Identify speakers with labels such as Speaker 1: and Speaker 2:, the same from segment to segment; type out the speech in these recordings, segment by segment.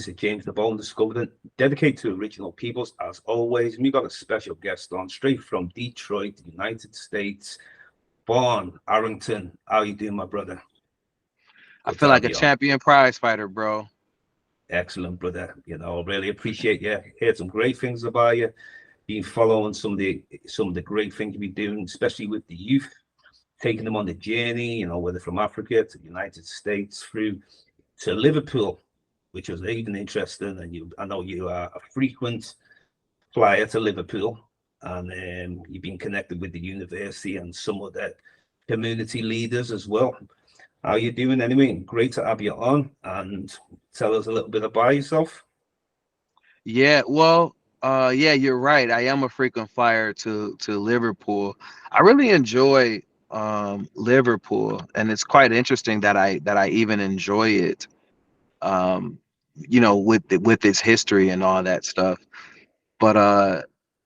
Speaker 1: This is James Diboe, Discovered and dedicated to original peoples, as always. And we got a special guest on straight from Detroit, United States, Vaughn Arrington. How you doing, my brother?
Speaker 2: I
Speaker 1: Good
Speaker 2: feel
Speaker 1: to
Speaker 2: like
Speaker 1: have
Speaker 2: a
Speaker 1: you on.
Speaker 2: champion prize fighter, bro.
Speaker 1: Excellent, brother. Really appreciate you. Heard some great things about you. Been following some of the great things you've been doing, especially with the youth, taking them on the journey. Whether from Africa to the United States through to Liverpool, which was even interesting. And I know you are a frequent flyer to Liverpool, and you've been connected with the university and some of the community leaders as well. How you doing anyway? Great to have you on, and tell us a little bit about yourself.
Speaker 2: Yeah, well, yeah, you're right. I am a frequent flyer to Liverpool. I really enjoy Liverpool, and it's quite interesting that I even enjoy it. Um, with its history and all that stuff. But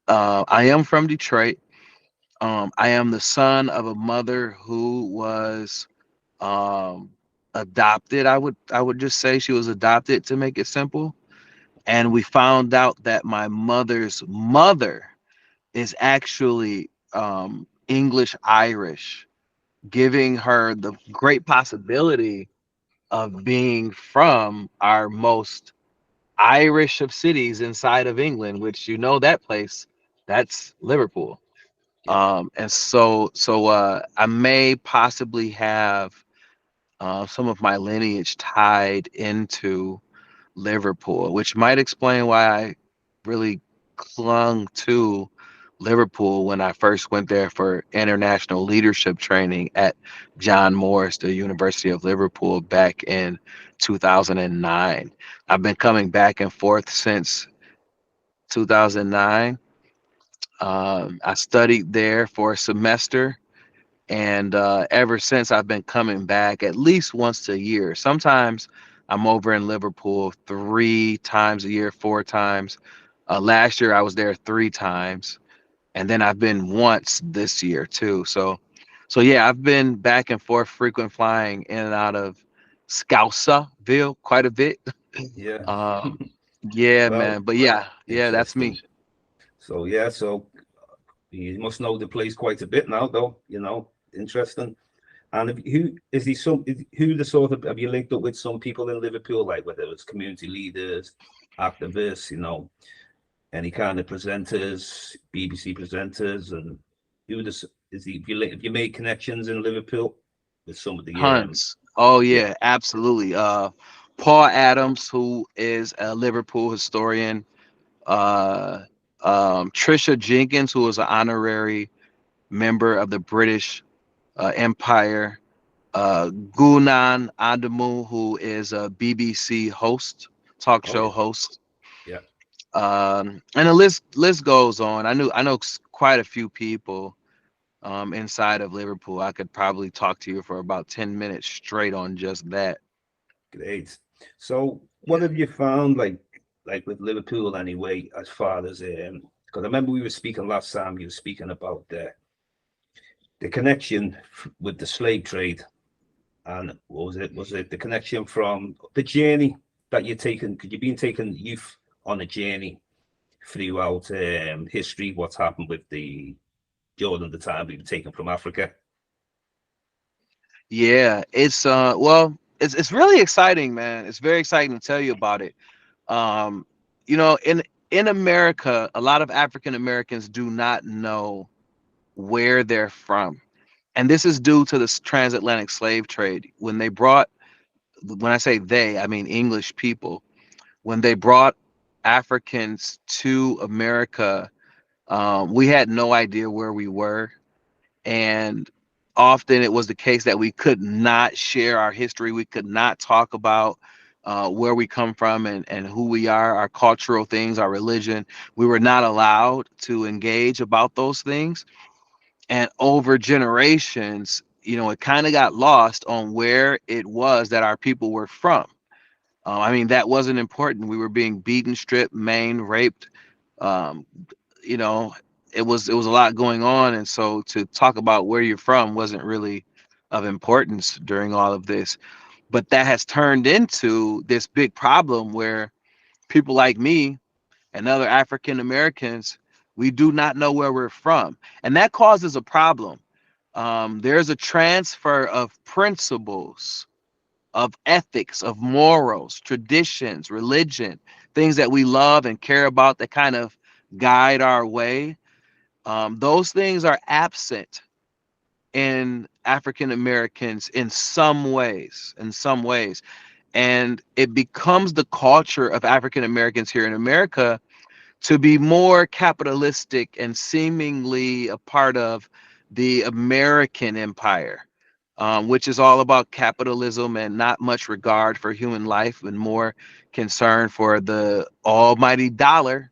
Speaker 2: I am from Detroit. I am the son of a mother who was um adopted. I would just say she was adopted to make it simple. And we found out that my mother's mother is actually English Irish, giving her the great possibility of being from our most Irish of cities inside of England, which that place, that's Liverpool.
Speaker 1: Yeah.
Speaker 2: And so I may possibly have some of my lineage tied into Liverpool, which might explain why I really clung to Liverpool when I first went there for international leadership training at John Moores, the University of Liverpool, back in 2009. I've been coming back and forth since 2009. I studied there for a semester, and ever since I've been coming back at least once a year. Sometimes I'm over in Liverpool 3 times a year, 4 times. Last year I was there 3 times, and then I've been once this year too. So yeah, I've been back and forth, frequent flying in and out of Scousaville quite a bit.
Speaker 1: Yeah.
Speaker 2: Um, yeah,
Speaker 1: Well,
Speaker 2: man. But yeah, that's
Speaker 1: interesting.
Speaker 2: me.
Speaker 1: So you must know the place quite a bit now, though. Interesting. And who is he? Who the sort of have you linked up with some people in Liverpool, like whether it's community leaders, activists, any kind of presenters, BBC presenters, and who this is he? Have you made connections in Liverpool with some of the
Speaker 2: Tons. Oh
Speaker 1: yeah,
Speaker 2: yeah, absolutely. Paul Adams, who is a Liverpool historian. Uh, Trisha Jenkins, who is an honorary member of the British Empire. Gunan Adamu, who is a BBC host, talk
Speaker 1: oh yeah,
Speaker 2: show host.
Speaker 1: yeah,
Speaker 2: And the list goes on. I know quite a few people inside of Liverpool. I could probably talk to you for about 10 minutes straight on just that.
Speaker 1: great. So what
Speaker 2: Yeah.
Speaker 1: have you found, like with Liverpool anyway, as far as because I remember we were speaking last time, you were speaking about the connection with the slave trade. And what was it? Was it the connection from the journey that you're taking? Because you've been taking youth on a journey throughout history, what's happened with during the time we've been taken from Africa.
Speaker 2: Yeah, it's really exciting, man. It's very exciting to tell you about it. Um, in America, a lot of African Americans do not know where they're from. And this is due to this transatlantic slave trade. When I say they, I mean English people, when they brought Africans to America, we had no idea where we were. And often it was the case that we could not share our history. We could not talk about where we come from and who we are, our cultural things, our religion. We were not allowed to engage about those things. And over generations, it kind of got lost on where it was that our people were from. I mean, that wasn't important. We were being beaten, stripped, maimed, raped. Um, you know, it was a lot going on, and so to talk about where you're from wasn't really of importance during all of this. But that has turned into this big problem where people like me and other African Americans, we do not know where we're from, and that causes a problem. There's a transfer of principles, of ethics, of morals, traditions, religion, things that we love and care about that kind of guide our way. Those things are absent in African Americans in some ways, and it becomes the culture of African Americans here in America to be more capitalistic and seemingly a part of the American empire, which is all about capitalism and not much regard for human life and more concern for the almighty dollar.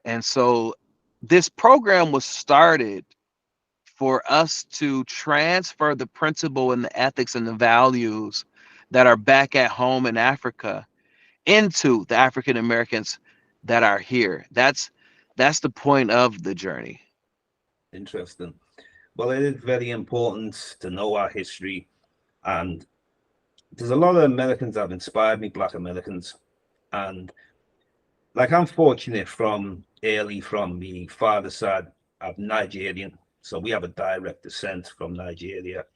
Speaker 2: And so this program was started for us to transfer the principle and the ethics and the values that are back at home in Africa into the African Americans that are here. That's the point of the journey.
Speaker 1: Interesting. Well, it is very important to know our history, and there's a lot of Americans that have inspired me, Black Americans, and like I'm fortunate from me father's side, I'm Nigerian, so we have a direct descent from Nigeria.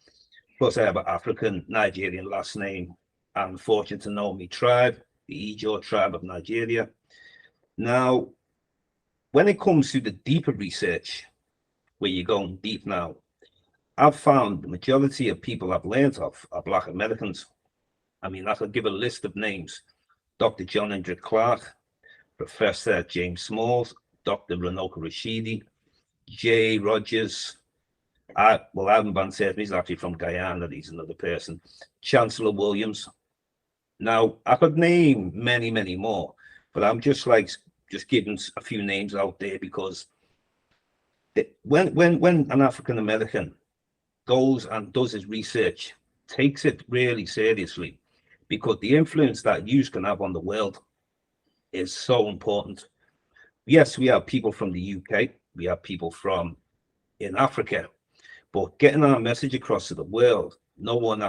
Speaker 1: Plus, I have an African Nigerian last name. I'm fortunate to know my tribe, the Ijaw tribe of Nigeria. Now, when it comes to the deeper research, where you're going deep now, I've found the majority of people I've learned of are Black Americans. I mean, I could give a list of names: Dr. John Hendrik Clark, Professor James Smalls, Dr. Ranoka Rashidi, J. Rogers. Alvin Van Serp, he's actually from Guyana, he's another person. Chancellor Williams. Now, I could name many, many more, but I'm just giving a few names out there because when an African American goes and does his research, takes it really seriously, because the influence that you can have on the world is so important. Yes, we have people from the UK, we have people from in Africa, but getting our message across to the world, no one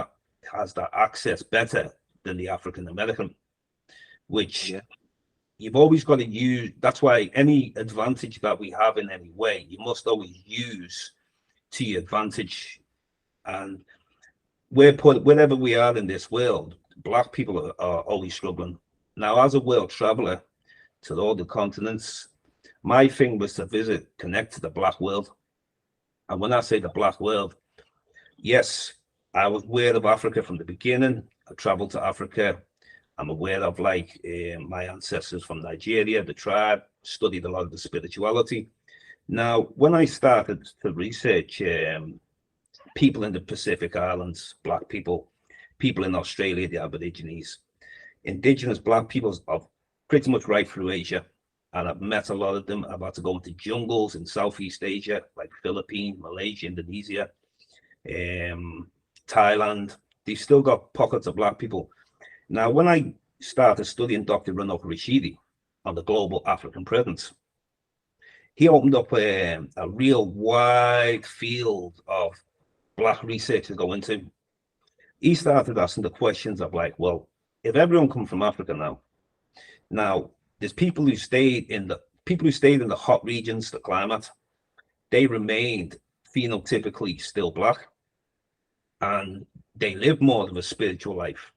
Speaker 1: has that access better than the African American, which you've always got to use. That's why any advantage that we have in any way, you must always use to your advantage. And wherever we are in this world, Black people are always struggling. Now, as a world traveler to all the continents, my thing was to connect to the Black world. And when I say the Black world, yes, I was aware of Africa from the beginning. I traveled to Africa. I'm aware of my ancestors from Nigeria, the tribe, studied a lot of the spirituality. Now, when I started to research people in the Pacific Islands, Black people, people in Australia, the Aborigines, indigenous Black peoples are pretty much right through Asia. And I've met a lot of them. I've had to go into jungles in Southeast Asia, like Philippines, Malaysia, Indonesia, Thailand. They've still got pockets of Black people. Now, when I started studying Dr. Ranoka Rashidi on the global African presence, he opened up a real wide field of Black research to go into. He started asking the questions of well, if everyone comes from Africa now there's people who stayed in the hot regions, the climate, they remained phenotypically still Black, and they live more of a spiritual life.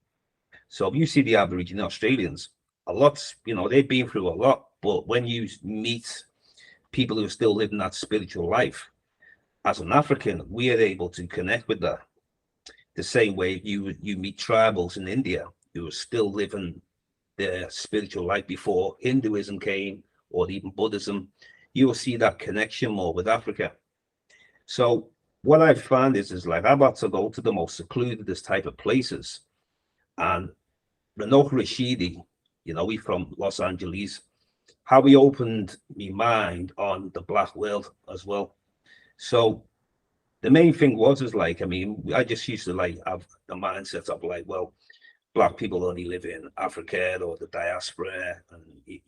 Speaker 1: So if you see the Aboriginal Australians, they've been through a lot, but when you meet people who are still living that spiritual life, as an African, we are able to connect with that. The same way you meet tribals in India who are still living their spiritual life before Hinduism came, or even Buddhism, you will see that connection more with Africa. So what I've found is I've had to go to the most secluded type of places. And Ranoka Rashidi, we from Los Angeles, how he opened my mind on the Black world as well. So the main thing was I just used to have the mindset of well, Black people only live in Africa or the diaspora, and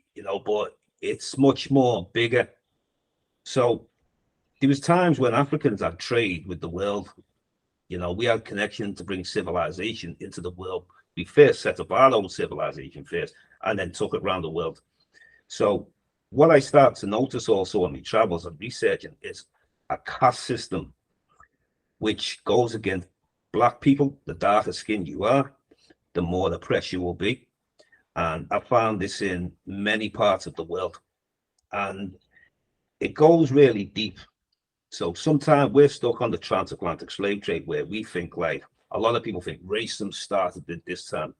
Speaker 1: but it's much more bigger. So there was times when Africans had trade with the world. We had connection to bring civilization into the world We first set up our own civilization first, and then took it around the world. So what I start to notice also on my travels and researching is a caste system which goes against black people. The darker skin you are, the more oppressed you will be. And I found this in many parts of the world. And it goes really deep. So sometimes we're stuck on the transatlantic slave trade where we think like a lot of people think racism started at this time.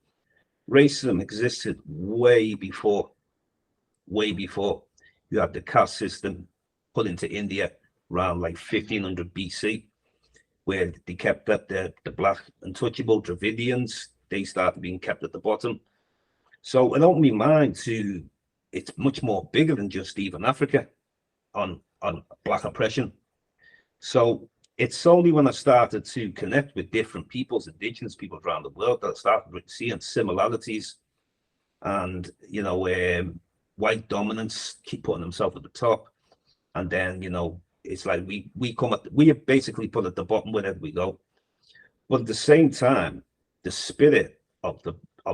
Speaker 1: Racism existed way before. You have the caste system put into India around like 1500 BC, where they kept up the black untouchable Dravidians. They started being kept at the bottom. So it opened my mind to it's much more bigger than just even Africa on black oppression. So it's only when I started to connect with different peoples, indigenous people around the world, that I started seeing similarities. And white dominance keep putting themselves at the top, and then it's like we basically put at the bottom wherever we go. But at the same time, the spirit of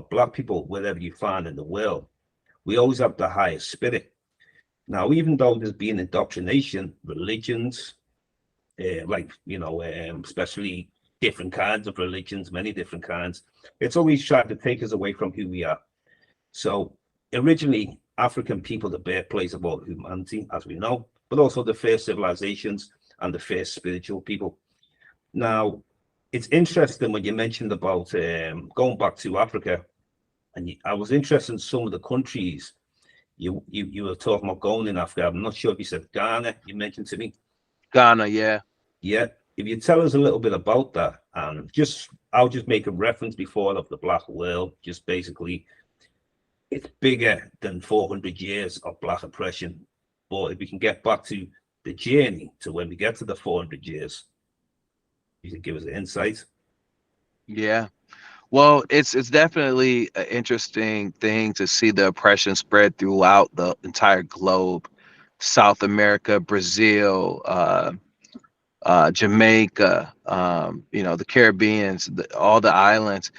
Speaker 1: black people, wherever you find in the world, we always have the highest spirit. Now, even though there's been indoctrination, religions, especially different kinds of religions, many different kinds, it's always tried to take us away from who we are. So originally, African people, the birthplace of all humanity, as we know, but also the first civilizations and the first spiritual people. Now, it's interesting when you mentioned about going back to Africa, and I was interested in some of the countries you were talking about going in Africa. I'm not sure if you said Ghana, you mentioned to me.
Speaker 2: Ghana, yeah.
Speaker 1: Yeah. If you tell us a little bit about that, and I'll just make a reference before of the Black world, just basically, it's bigger than 400 years of black oppression. But if we can get back to the journey to when we get to the 400 years, you can give us an insight.
Speaker 2: Yeah. Well, it's definitely an interesting thing to see the oppression spread throughout the entire globe. South America, Brazil, Jamaica, the Caribbeans, all the islands,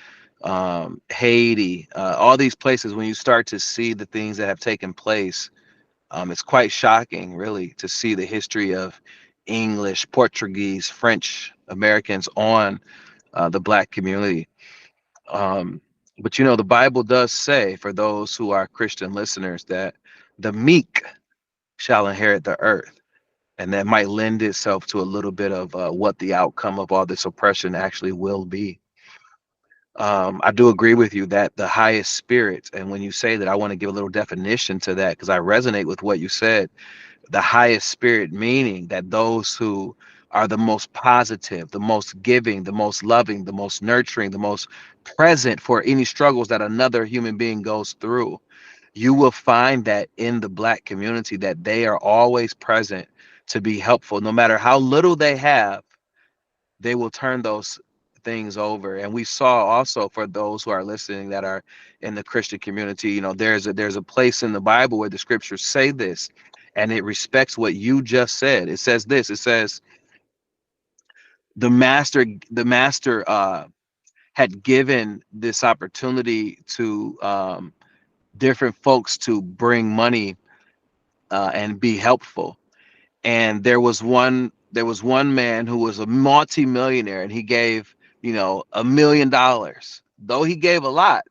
Speaker 2: Haiti, all these places. When you start to see the things that have taken place, it's quite shocking, really, to see the history of English, Portuguese, French Americans on the Black community. But the Bible does say, for those who are Christian listeners, that the meek shall inherit the earth. And that might lend itself to a little bit of what the outcome of all this oppression actually will be. I do agree with you that the highest spirit, and when you say that, I want to give a little definition to that because I resonate with what you said. The highest spirit, meaning that those who are the most positive, the most giving, the most loving, the most nurturing, the most present for any struggles that another human being goes through. You will find that in the Black community that they are always present to be helpful. No matter how little they have, they will turn those things over. And we saw also, for those who are listening that are in the Christian community, there's a place in the Bible where the scriptures say this, and it respects what you just said. It says this. It says the master had given this opportunity to different folks to bring money and be helpful. And there was one man who was a multi-millionaire, and he gave $1 million. Though he gave a lot,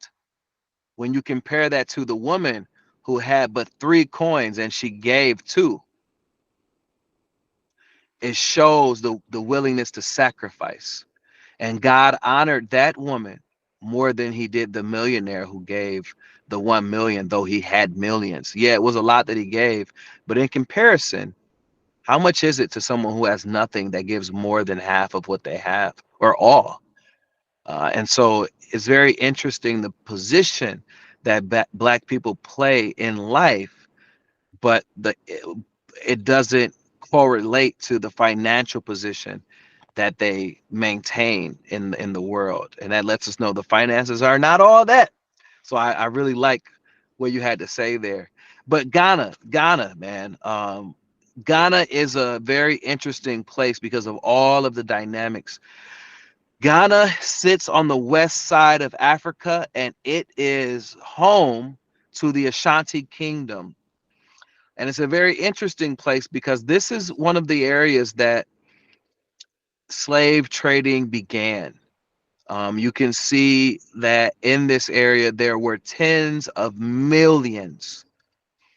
Speaker 2: when you compare that to the woman who had but 3 coins and she gave 2, it shows the willingness to sacrifice. And God honored that woman more than he did the millionaire who gave the 1 million, though he had millions. Yeah, it was a lot that he gave, but in comparison, how much is it to someone who has nothing that gives more than half of what they have, or all? And so it's very interesting the position that Black people play in life, but it doesn't correlate to the financial position that they maintain in the world. And that lets us know the finances are not all that. So I really like what you had to say there. But Ghana, man, Ghana is a very interesting place because of all of the dynamics. Ghana sits on the west side of Africa, and it is home to the Ashanti Kingdom. And it's a very interesting place because this is one of the areas that slave trading began. You can see that in this area, there were tens of millions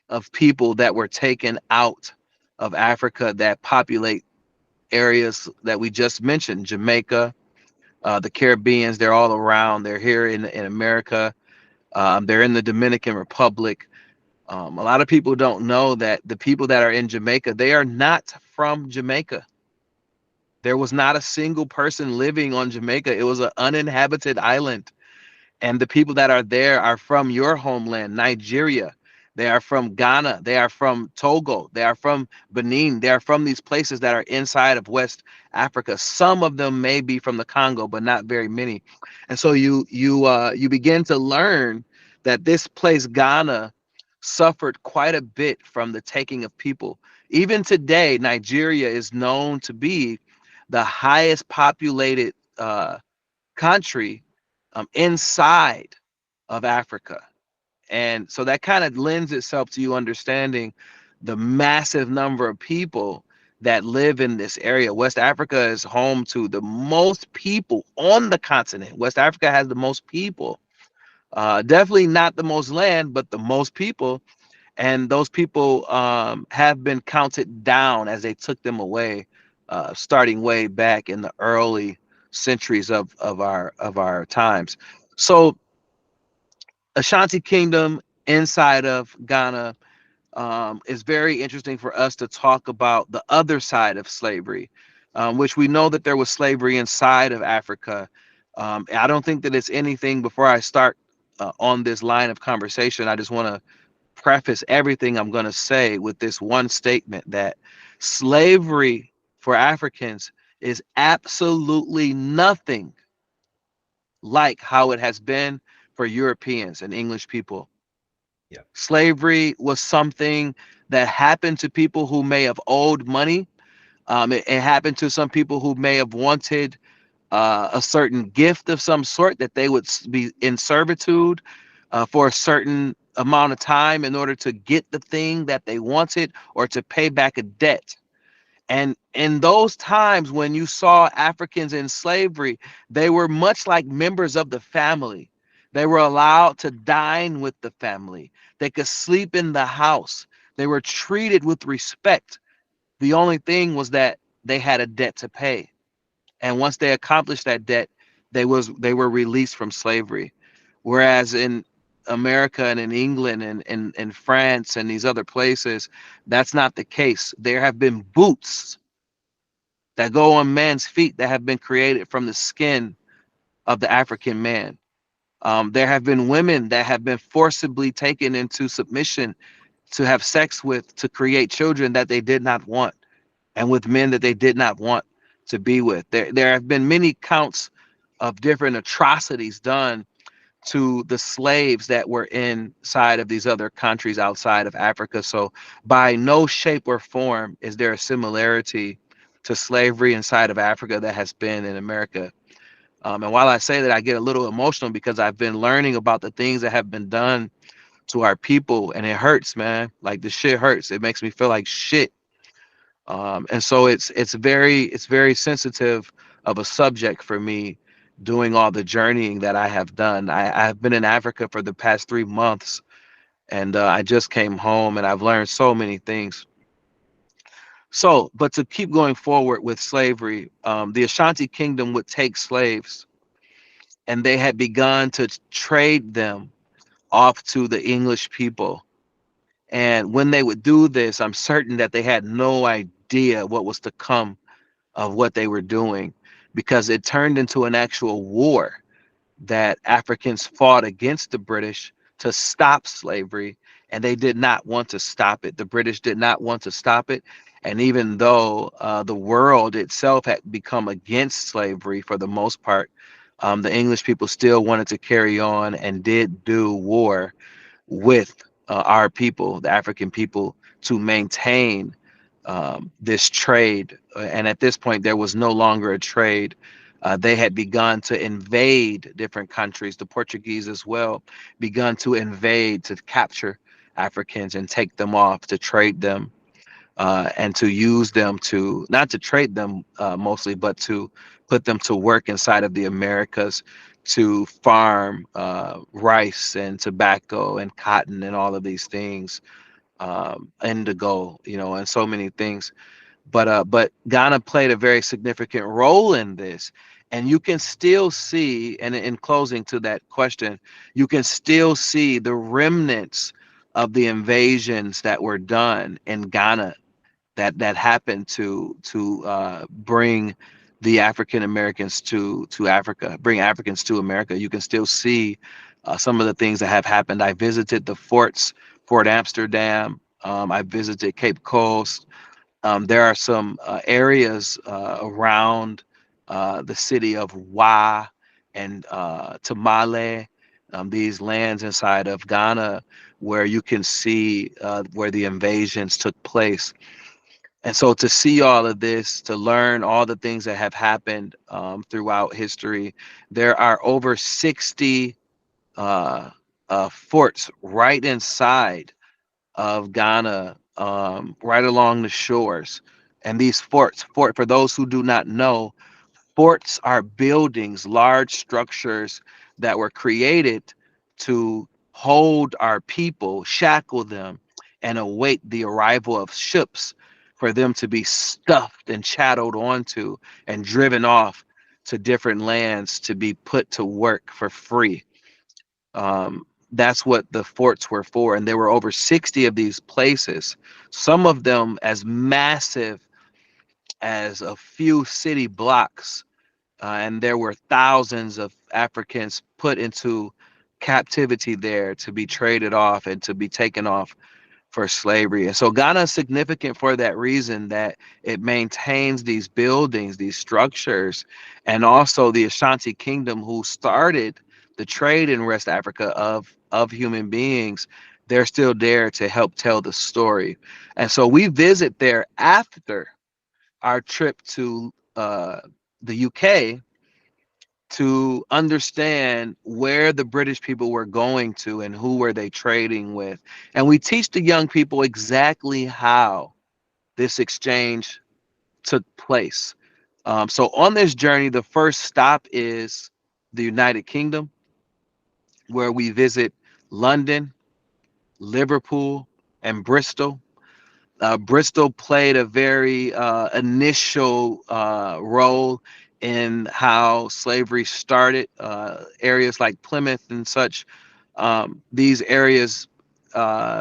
Speaker 2: of people that were taken out of Africa that populate areas that we just mentioned: Jamaica, the Caribbeans. They're all around. They're here in America. They're in the Dominican Republic. A lot of people don't know that the people that are in Jamaica, they are not from Jamaica. There was not a single person living on Jamaica. It was an uninhabited island. And the people that are there are from your homeland, Nigeria. They are from Ghana. They are from Togo. They are from Benin. They are from these places that are inside of West Africa. Some of them may be from the Congo, but not very many. And so you begin to learn that this place, Ghana, suffered quite a bit from the taking of people. Even today, Nigeria is known to be the highest populated country inside of Africa. And so that kind of lends itself to you understanding the massive number of people that live in this area. West Africa is home to the most people on the continent. West Africa has the most people. Definitely not the most land, but the most people. And those people have been counted down as they took them away, starting way back in the early centuries of our times. So Ashanti Kingdom inside of Ghana is very interesting for us to talk about the other side of slavery, which we know that there was slavery inside of Africa. I don't think that it's anything before I start on this line of conversation. I just want to preface everything I'm going to say with this one statement that slavery for Africans is absolutely nothing like how it has been for Europeans and English people.
Speaker 1: Yeah.
Speaker 2: Slavery was something that happened to people who may have owed money. It happened to some people who may have wanted a certain gift of some sort, that they would be in servitude for a certain amount of time in order to get the thing that they wanted or to pay back a debt. And in those times when you saw Africans in slavery, they were much like members of the family. They were allowed to dine with the family. They could sleep in the house. They were treated with respect. The only thing was that they had a debt to pay. And once they accomplished that debt, they were released from slavery. Whereas in America and in England and France and these other places, that's not the case. There have been boots that go on man's feet that have been created from the skin of the African man. There have been women that have been forcibly taken into submission to have sex with, to create children that they did not want, and with men that they did not want to be with. There have been many counts of different atrocities done to the slaves that were inside of these other countries outside of Africa. So by no shape or form is there a similarity to slavery inside of Africa that has been in America. And while I say that, I get a little emotional because I've been learning about the things that have been done to our people, and it hurts, man. Like, the shit hurts. It makes me feel like shit. And so it's very sensitive of a subject for me, doing all the journeying that I have done. I've been in Africa for the past 3 months, and I just came home, and I've learned so many things. So, but to keep going forward with slavery, the Ashanti Kingdom would take slaves, and they had begun to trade them off to the English people. And when they would do this, I'm certain that they had no idea what was to come of what they were doing, because it turned into an actual war that Africans fought against the British to stop slavery, and they did not want to stop it. The British did not want to stop it. And even though the world itself had become against slavery for the most part, the English people still wanted to carry on and did do war with our people, the African people, to maintain this trade. And at this point, there was no longer a trade. They had begun to invade different countries. The Portuguese as well begun to invade, to capture Africans and take them off, to trade them, and to use them, to not to trade them mostly, but to put them to work inside of the Americas, to farm rice and tobacco and cotton and all of these things, indigo, and so many things. But Ghana played a very significant role in this. And you can still see, and in closing to that question, you can still see the remnants of the invasions that were done in Ghana, that happened to bring the African Americans to Africa, bring Africans to America. You can still see some of the things that have happened. I visited the forts, Fort Amsterdam. I visited Cape Coast. There are some areas around the city of Wa and Tamale, these lands inside of Ghana, where you can see where the invasions took place. And so to see all of this, to learn all the things that have happened throughout history, there are over 60 uh, forts right inside of Ghana, right along the shores. And these for those who do not know, forts are buildings, large structures that were created to hold our people, shackle them, and await the arrival of ships for them to be stuffed and chatteled onto and driven off to different lands to be put to work for free. That's what the forts were for. And there were over 60 of these places, some of them as massive as a few city blocks, and there were thousands of Africans put into captivity there to be traded off and to be taken off for slavery. And so Ghana is significant for that reason, that it maintains these buildings, these structures, and also the Ashanti Kingdom, who started the trade in West Africa of human beings. They're still there to help tell the story. And so we visit there after our trip to the UK, to understand where the British people were going to and who were they trading with. And we teach the young people exactly how this exchange took place. So on this journey, the first stop is the United Kingdom, where we visit London, Liverpool, and Bristol. Bristol played a very initial role in how slavery started. Areas like Plymouth and such, these areas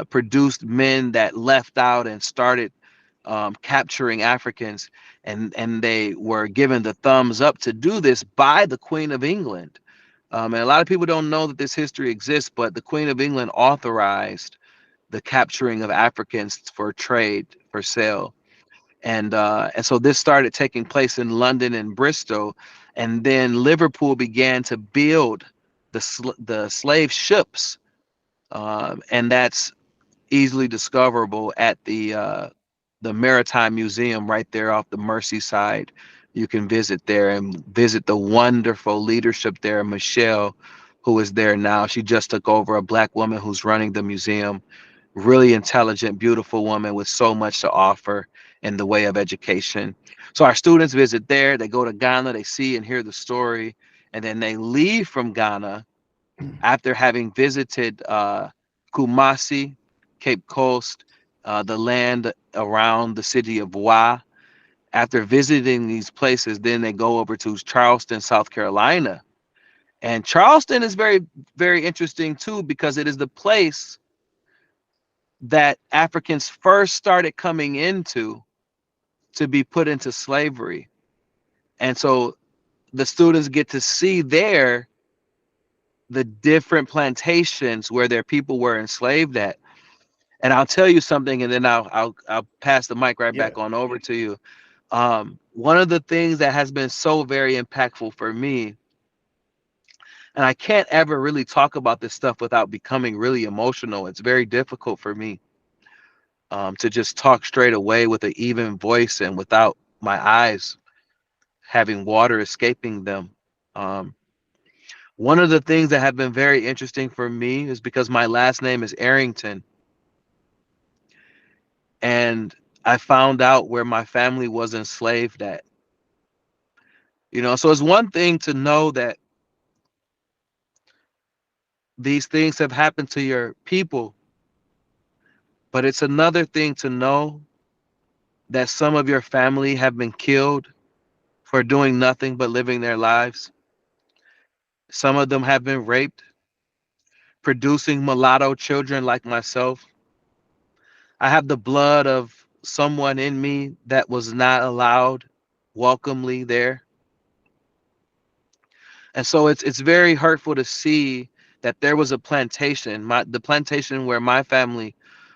Speaker 2: produced men that left out and started capturing Africans, and they were given the thumbs up to do this by the Queen of England. And a lot of people don't know that this history exists, but the Queen of England authorized the capturing of Africans for trade, for sale. And so this started taking place in London and Bristol, and then Liverpool began to build the slave ships, and that's easily discoverable at the Maritime Museum right there off the Merseyside. You can visit there and visit the wonderful leadership there, Michelle, who is there now. She just took over, a Black woman who's running the museum. Really intelligent, beautiful woman with so much to offer in the way of education. So our students visit there, they go to Ghana, they see and hear the story, and then they leave from Ghana after having visited Kumasi, Cape Coast, the land around the city of Wa. After visiting these places, then they go over to Charleston, South Carolina. And Charleston is very, very interesting too, because it is the place that Africans first started coming into to be put into slavery. And so the students get to see there the different plantations where their people were enslaved at. And I'll tell you something, and then I'll pass the mic right
Speaker 1: Yeah.
Speaker 2: back on over to you. One of the things that has been so very impactful for me, and I can't ever really talk about this stuff without becoming really emotional. It's very difficult for me to just talk straight away with an even voice and without my eyes having water escaping them. Um, One of the things that have been very interesting for me is because my last name is Arrington, and I found out where my family was enslaved at. So it's one thing to know that these things have happened to your people, but it's another thing to know that some of your family have been killed for doing nothing but living their lives. Some of them have been raped, producing mulatto children like myself. I have the blood of someone in me that was not allowed welcomely there. And so it's very hurtful to see that there was a plantation, the plantation where my family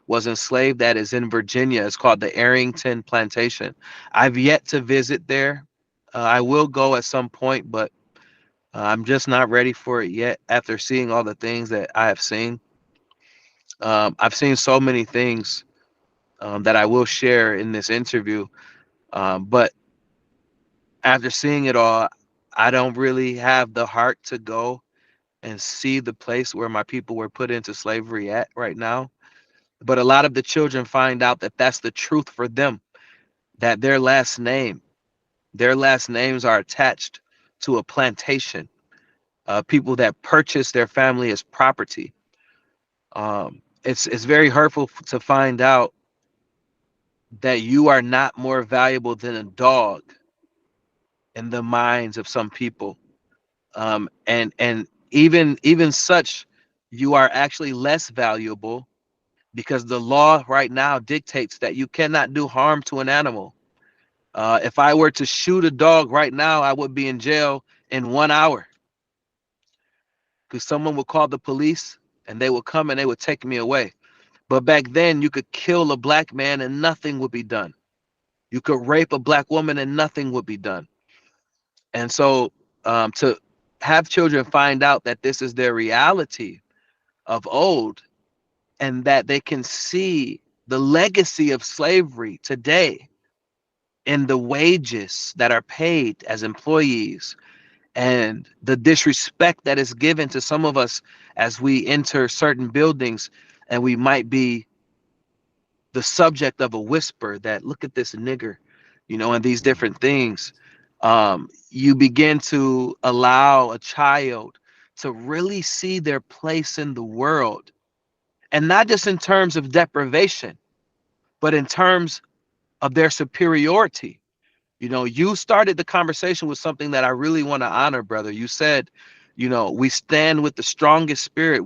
Speaker 2: was enslaved that is in Virginia. It's called the Arrington Plantation. I've yet to visit there. I will go at some point, but I'm just not ready for it yet after seeing all the things that I have seen. I've seen so many things that I will share in this interview. But after seeing it all, I don't really have the heart to go and see the place where my people were put into slavery at right now. But a lot of the children find out that that's the truth for them, that their last names are attached to a plantation, people that purchase their family as property. It's very hurtful to find out that you are not more valuable than a dog in the minds of some people. And even such, you are actually less valuable because the law right now dictates that you cannot do harm to an animal. If I were to shoot a dog right now, I would be in jail in 1 hour because someone would call the police and they would come and they would take me away. But back then, you could kill a black man and nothing would be done. You could rape a black woman and nothing would be done. And so to have children find out that this is their reality of old and that they can see the legacy of slavery today in the wages that are paid as employees and the disrespect that is given to some of us as we enter certain buildings and we might be the subject of a whisper that look at this nigger, and these different things. You begin to allow a child to really see their place in the world, and not just in terms of deprivation, but in terms of their superiority. You started the conversation with something that I really want to honor, brother. You said, we stand with the strongest spirit.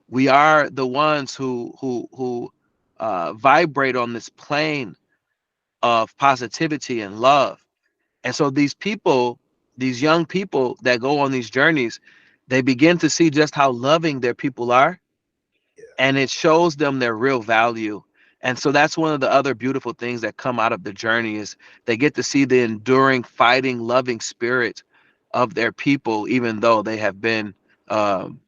Speaker 2: We are the ones who vibrate on this plane of positivity and love. And so these people, these young people that go on these journeys, they begin to see just how loving their people are, and it shows them their real value. And so that's one of the other beautiful things that come out of the journey is they get to see the enduring, fighting, loving spirit of their people, even though they have been um,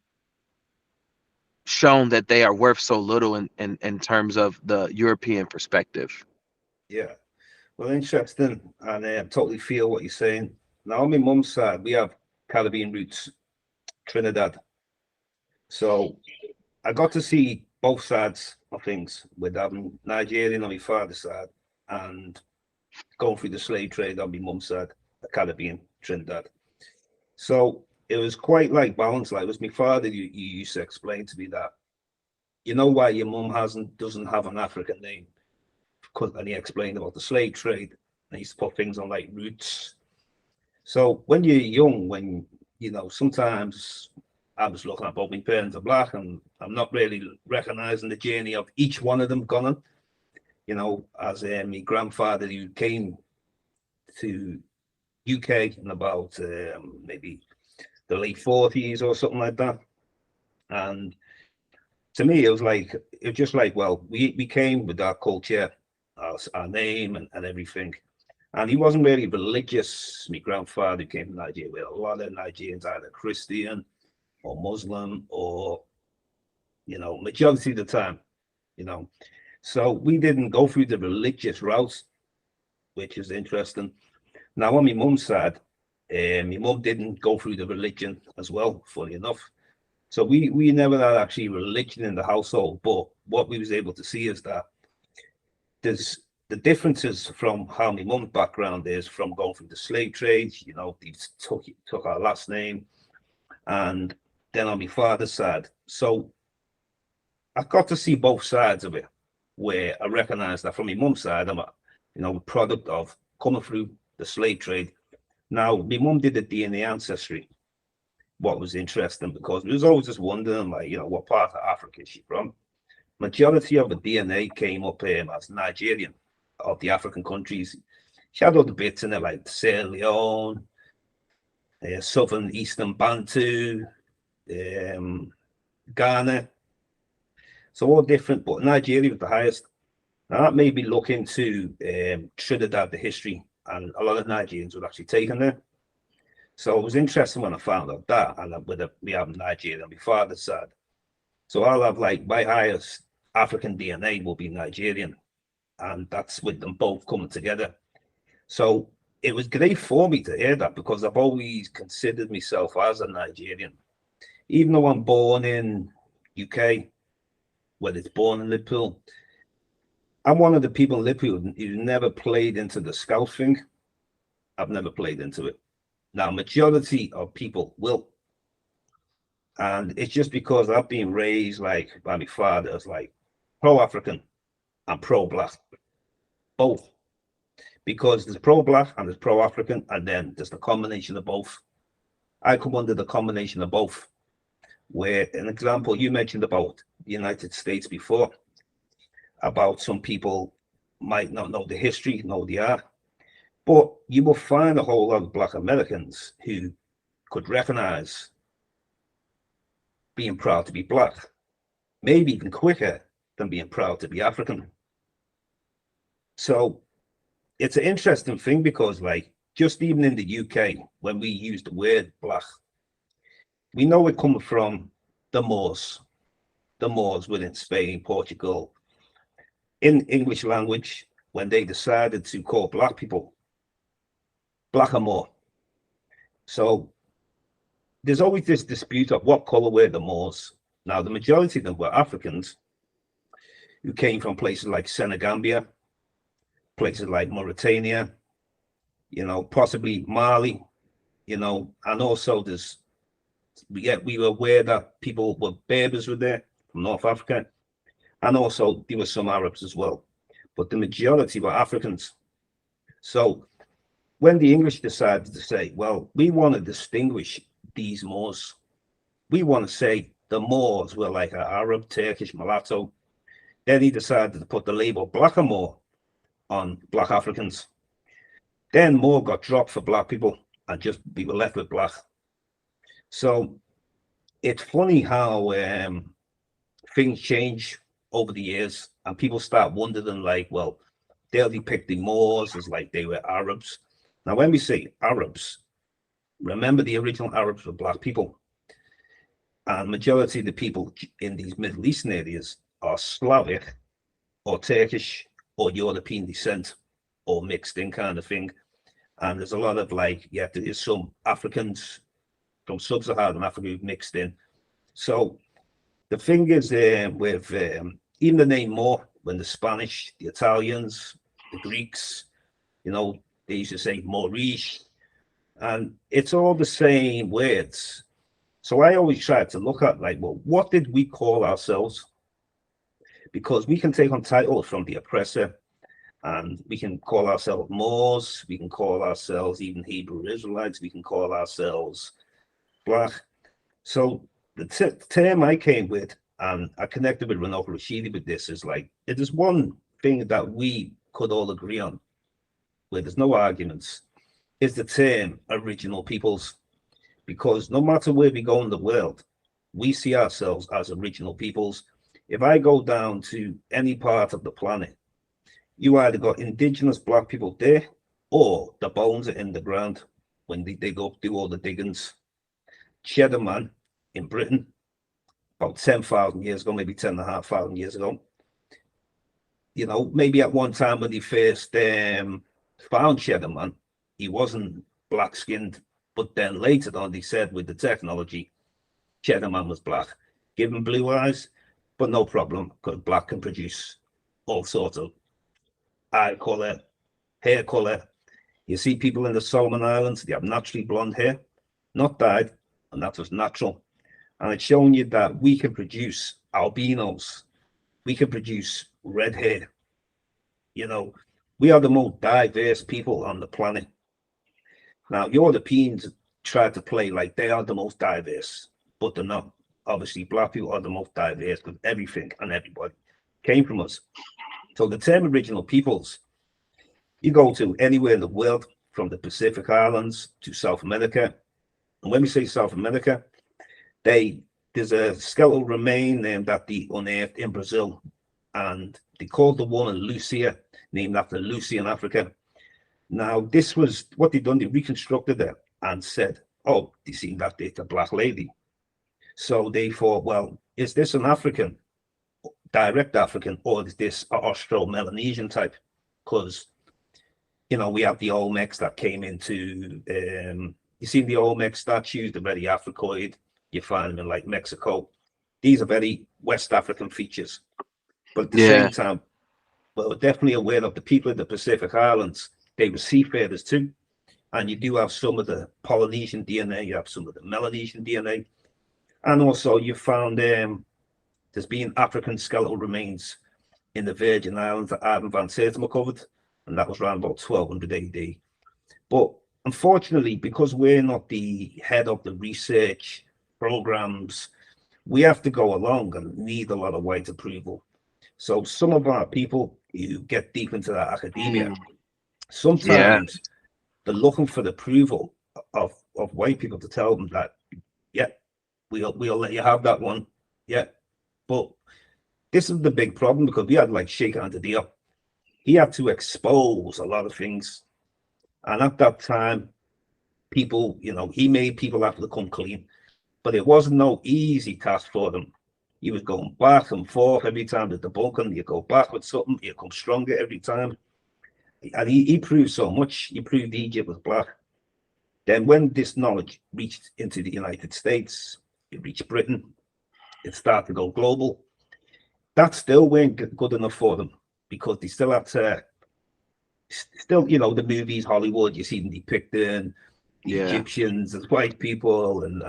Speaker 2: shown that they are worth so little in terms of the European perspective.
Speaker 1: Yeah. Well, interesting, and I totally feel what you're saying. Now, on my mum's side, we have Caribbean roots, Trinidad. So I got to see both sides of things with having Nigerian on my father's side and going through the slave trade on my mum's side, the Caribbean, Trinidad. So it was quite like balance. Like it was my father, you used to explain to me that, you know why your mum doesn't have an African name? And he explained about the slave trade. And he used to put things on like roots. So when you're young, sometimes I was looking at both my parents are black and I'm not really recognizing the journey of each one of them gone on. As my grandfather who came to UK in about maybe the late 40s or something like that. And to me, it was just like, well, we came with our culture, our name and everything. And he wasn't really religious. My grandfather came from Nigeria, with a lot of Nigerians either Christian or Muslim or, majority of the time, you know. So we didn't go through the religious route, which is interesting. Now, on my mum's side, my mum didn't go through the religion as well, funny enough. So we never had actually religion in the household, but what we was able to see is that there's the differences from how my mum's background is from going through the slave trade, they took our last name, and then on my father's side. So I got to see both sides of it, where I recognized that from my mum's side, I'm a product of coming through the slave trade. Now, my mum did the DNA ancestry, what was interesting, because we was always just wondering, like, what part of Africa is she from? Majority of the DNA came up as Nigerian, of the African countries. She had other bits in it, like Sierra Leone, Southern Eastern Bantu, Ghana. So all different, but Nigeria was the highest. Now that made me look into Trinidad, the history, and a lot of Nigerians were actually taken there. So it was interesting when I found out that, and with me having Nigeria on my father's side. So I'll have, like, my highest African DNA will be Nigerian, and that's with them both coming together. So it was great for me to hear that, because I've always considered myself as a Nigerian, even though I'm born in UK, whether it's born in Liverpool. I'm one of the people in Liverpool who never played into the scout thing. I've never played into it. Now, majority of people will. And it's just because I've been raised, like, by my father as, like, pro-African and pro-Black, both. Because there's pro-Black and there's pro-African, and then there's the combination of both. I come under the combination of both. Where, an example, you mentioned about the United States before, about some people might not know the history, know the art, but you will find a whole lot of Black Americans who could recognize being proud to be Black, maybe even quicker than being proud to be African. So it's an interesting thing, because, like, just even in the UK, when we use the word Black, we know it comes from the Moors within Spain, Portugal. In English language, when they decided to call Black people Black and Moor. So there's always this dispute of what color were the Moors. Now, the majority of them were Africans who came from places like Senegambia, places like Mauritania, possibly Mali, and also we were aware that people were Berbers were there from North Africa, and also there were some Arabs as well, but the majority were Africans. So when the English decided to say, well, we want to distinguish these Moors, we want to say the Moors were like an Arab, Turkish, mulatto, then he decided to put the label Black and Moor on Black Africans. Then Moor got dropped for Black people, and just we were left with Black. So it's funny how things change over the years, and people start wondering, like, well, they'll depict the Moors as like they were Arabs. Now, when we say Arabs, remember the original Arabs were Black people, and majority of the people in these Middle Eastern areas are Slavic or Turkish or European descent or mixed in kind of thing. And there's a lot of, like, there's some Africans from sub-Saharan Africa who've mixed in. So the thing is, with even the name Moor, when the Spanish, the Italians, the Greeks, they used to say Maurice, and it's all the same words. So I always try to look at, like, well, what did we call ourselves? Because we can take on titles from the oppressor, and we can call ourselves Moors, we can call ourselves even Hebrew Israelites, we can call ourselves Black. So the term I came with, and I connected with Renault Rashidi with this, is like, it is one thing that we could all agree on, where there's no arguments, is the term original peoples. Because no matter where we go in the world, we see ourselves as original peoples. If I go down to any part of the planet, you either got indigenous Black people there, or the bones are in the ground when they dig up, do all the diggings. Cheddar Man in Britain, about 10,000 years ago, maybe 10,500 years ago, maybe at one time when they first found Cheddar Man, he wasn't black skinned. But then later on, they said with the technology, Cheddar Man was black. Give him blue eyes, but no problem, because black can produce all sorts of eye color, hair color. You see people in the Solomon Islands, they have naturally blonde hair, not dyed, and that was natural. And it's showing you that we can produce albinos, we can produce red hair. You know, we are the most diverse people on the planet. Now, Europeans try to play like they are the most diverse, but they're not. Obviously, black people are the most diverse because everything and everybody came from us. So the term original peoples, you go to anywhere in the world, from the Pacific Islands to South America. And when we say South America, there's a skeletal remain that they unearthed in Brazil, and they called the woman Lucia, named after Lucy in Africa. Now, this was what they done. They reconstructed it and said, oh, they seen that it's a black lady. So they thought, well, is this an African, direct African, or is this an Austro-Melanesian type? Because, you know, we have the Olmecs that came into, you see the Olmec statues, they're very Africoid. You find them in like Mexico. These are very West African features. But at the same time, well, we're definitely aware of the people in the Pacific Islands. They were seafarers too. And you do have some of the Polynesian DNA, you have some of the Melanesian DNA. And also you found there's been African skeletal remains in the Virgin Islands that Ivan van Sertima recovered, and that was around about 1200 AD. But unfortunately, because we're not the head of the research programs, we have to go along and need a lot of white approval. So some of our people who get deep into that academia, sometimes they're looking for the approval of white people to tell them that, yeah, we'll let you have that one. Yeah. But this is the big problem, because we had like Sheikh Anta Diop. He had to expose a lot of things. And at that time, people, you know, he made people have to come clean. But it wasn't no easy task for them. He was going back and forth every time to debunk him. You go back with something, you come stronger every time. And he proved so much. He proved Egypt was black. Then when this knowledge reached into the United States, it reached Britain, it started to go global. That still weren't good enough for them, because they still had to, still, you know, the movies, Hollywood, you see them depicting the Egyptians as white people, and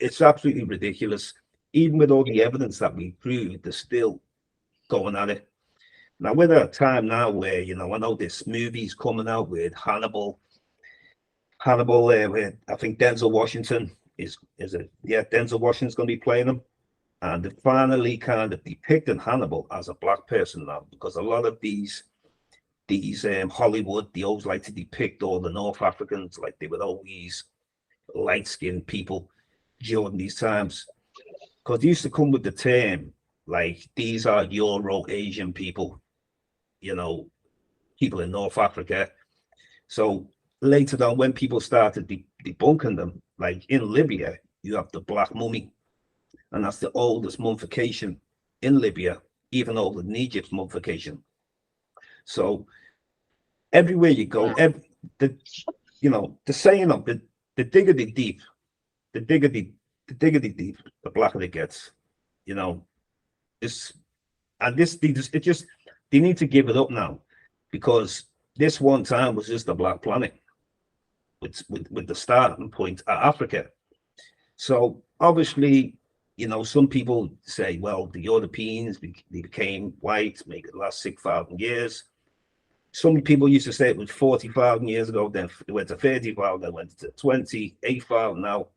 Speaker 1: it's absolutely ridiculous. Even with all the evidence that we proved, they're still going at it. Now, we're at a time now where, you know, I know this movie's coming out with Hannibal, where I think Denzel Washington Denzel Washington's going to be playing him. And they finally kind of depicted Hannibal as a black person now, because a lot of these Hollywood, they always like to depict all the North Africans like they were always light-skinned people during these times. Because they used to come with the term, like, these are Euro-Asian people, you know, people in North Africa. So later on, when people started debunking them, like in Libya, you have the Black Mummy, and that's the oldest mummification in Libya, even older than Egypt's mummification. So everywhere you go, the saying of the digger the deep, the blacker it gets, you know. They need to give it up now, because this one time was just a black planet with the starting point at Africa. So obviously, you know, some people say, well, the Europeans, they became white, maybe the last 6,000 years. Some people used to say it was 40,000 years ago, then it went to 30,000, then went to 28,000 now.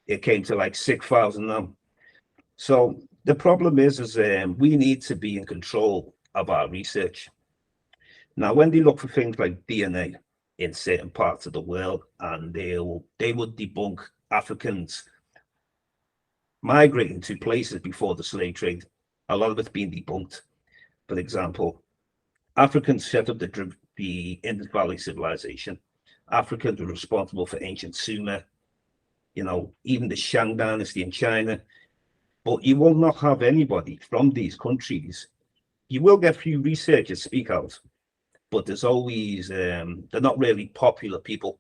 Speaker 1: It came to like 6,000 now. So the problem is we need to be in control of our research. Now, when they look for things like DNA in certain parts of the world, and they would debunk Africans migrating to places before the slave trade, a lot of it's been debunked. For example, Africans set up the Indus Valley civilization. Africans were responsible for ancient Sumer, you know, even the Shang dynasty in China. But you will not have anybody from these countries. You will get few researchers speak out, but there's always they're not really popular people.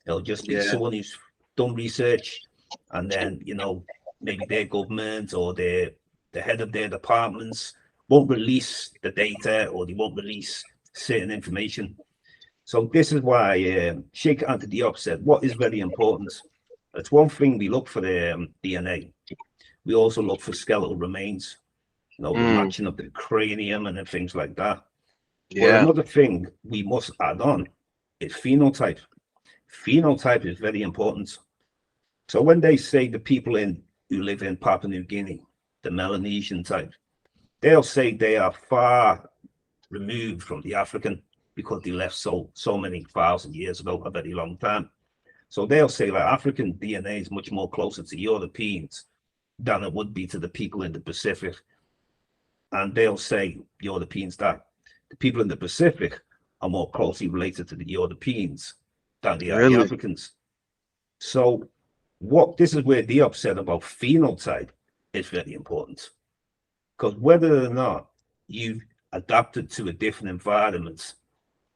Speaker 1: It'll just be someone who's done research, and then maybe their government or the head of their departments won't release the data, or they won't release certain information. So this is why Sheikh Anta Diop said what is very important. It's one thing we look for the DNA. We also look for skeletal remains, the matching of the cranium and things like that. But another thing we must add on is phenotype. Phenotype is very important. So when they say the people who live in Papua New Guinea, the Melanesian type, they'll say they are far removed from the African because they left so many thousand years ago, a very long time. So they'll say that African DNA is much more closer to Europeans than it would be to the people in the Pacific. And they'll say, Europeans, that the people in the Pacific are more closely related to the Europeans than they are the Africans. So this is where Diop said about phenotype is very important. Because whether or not you've adapted to a different environment,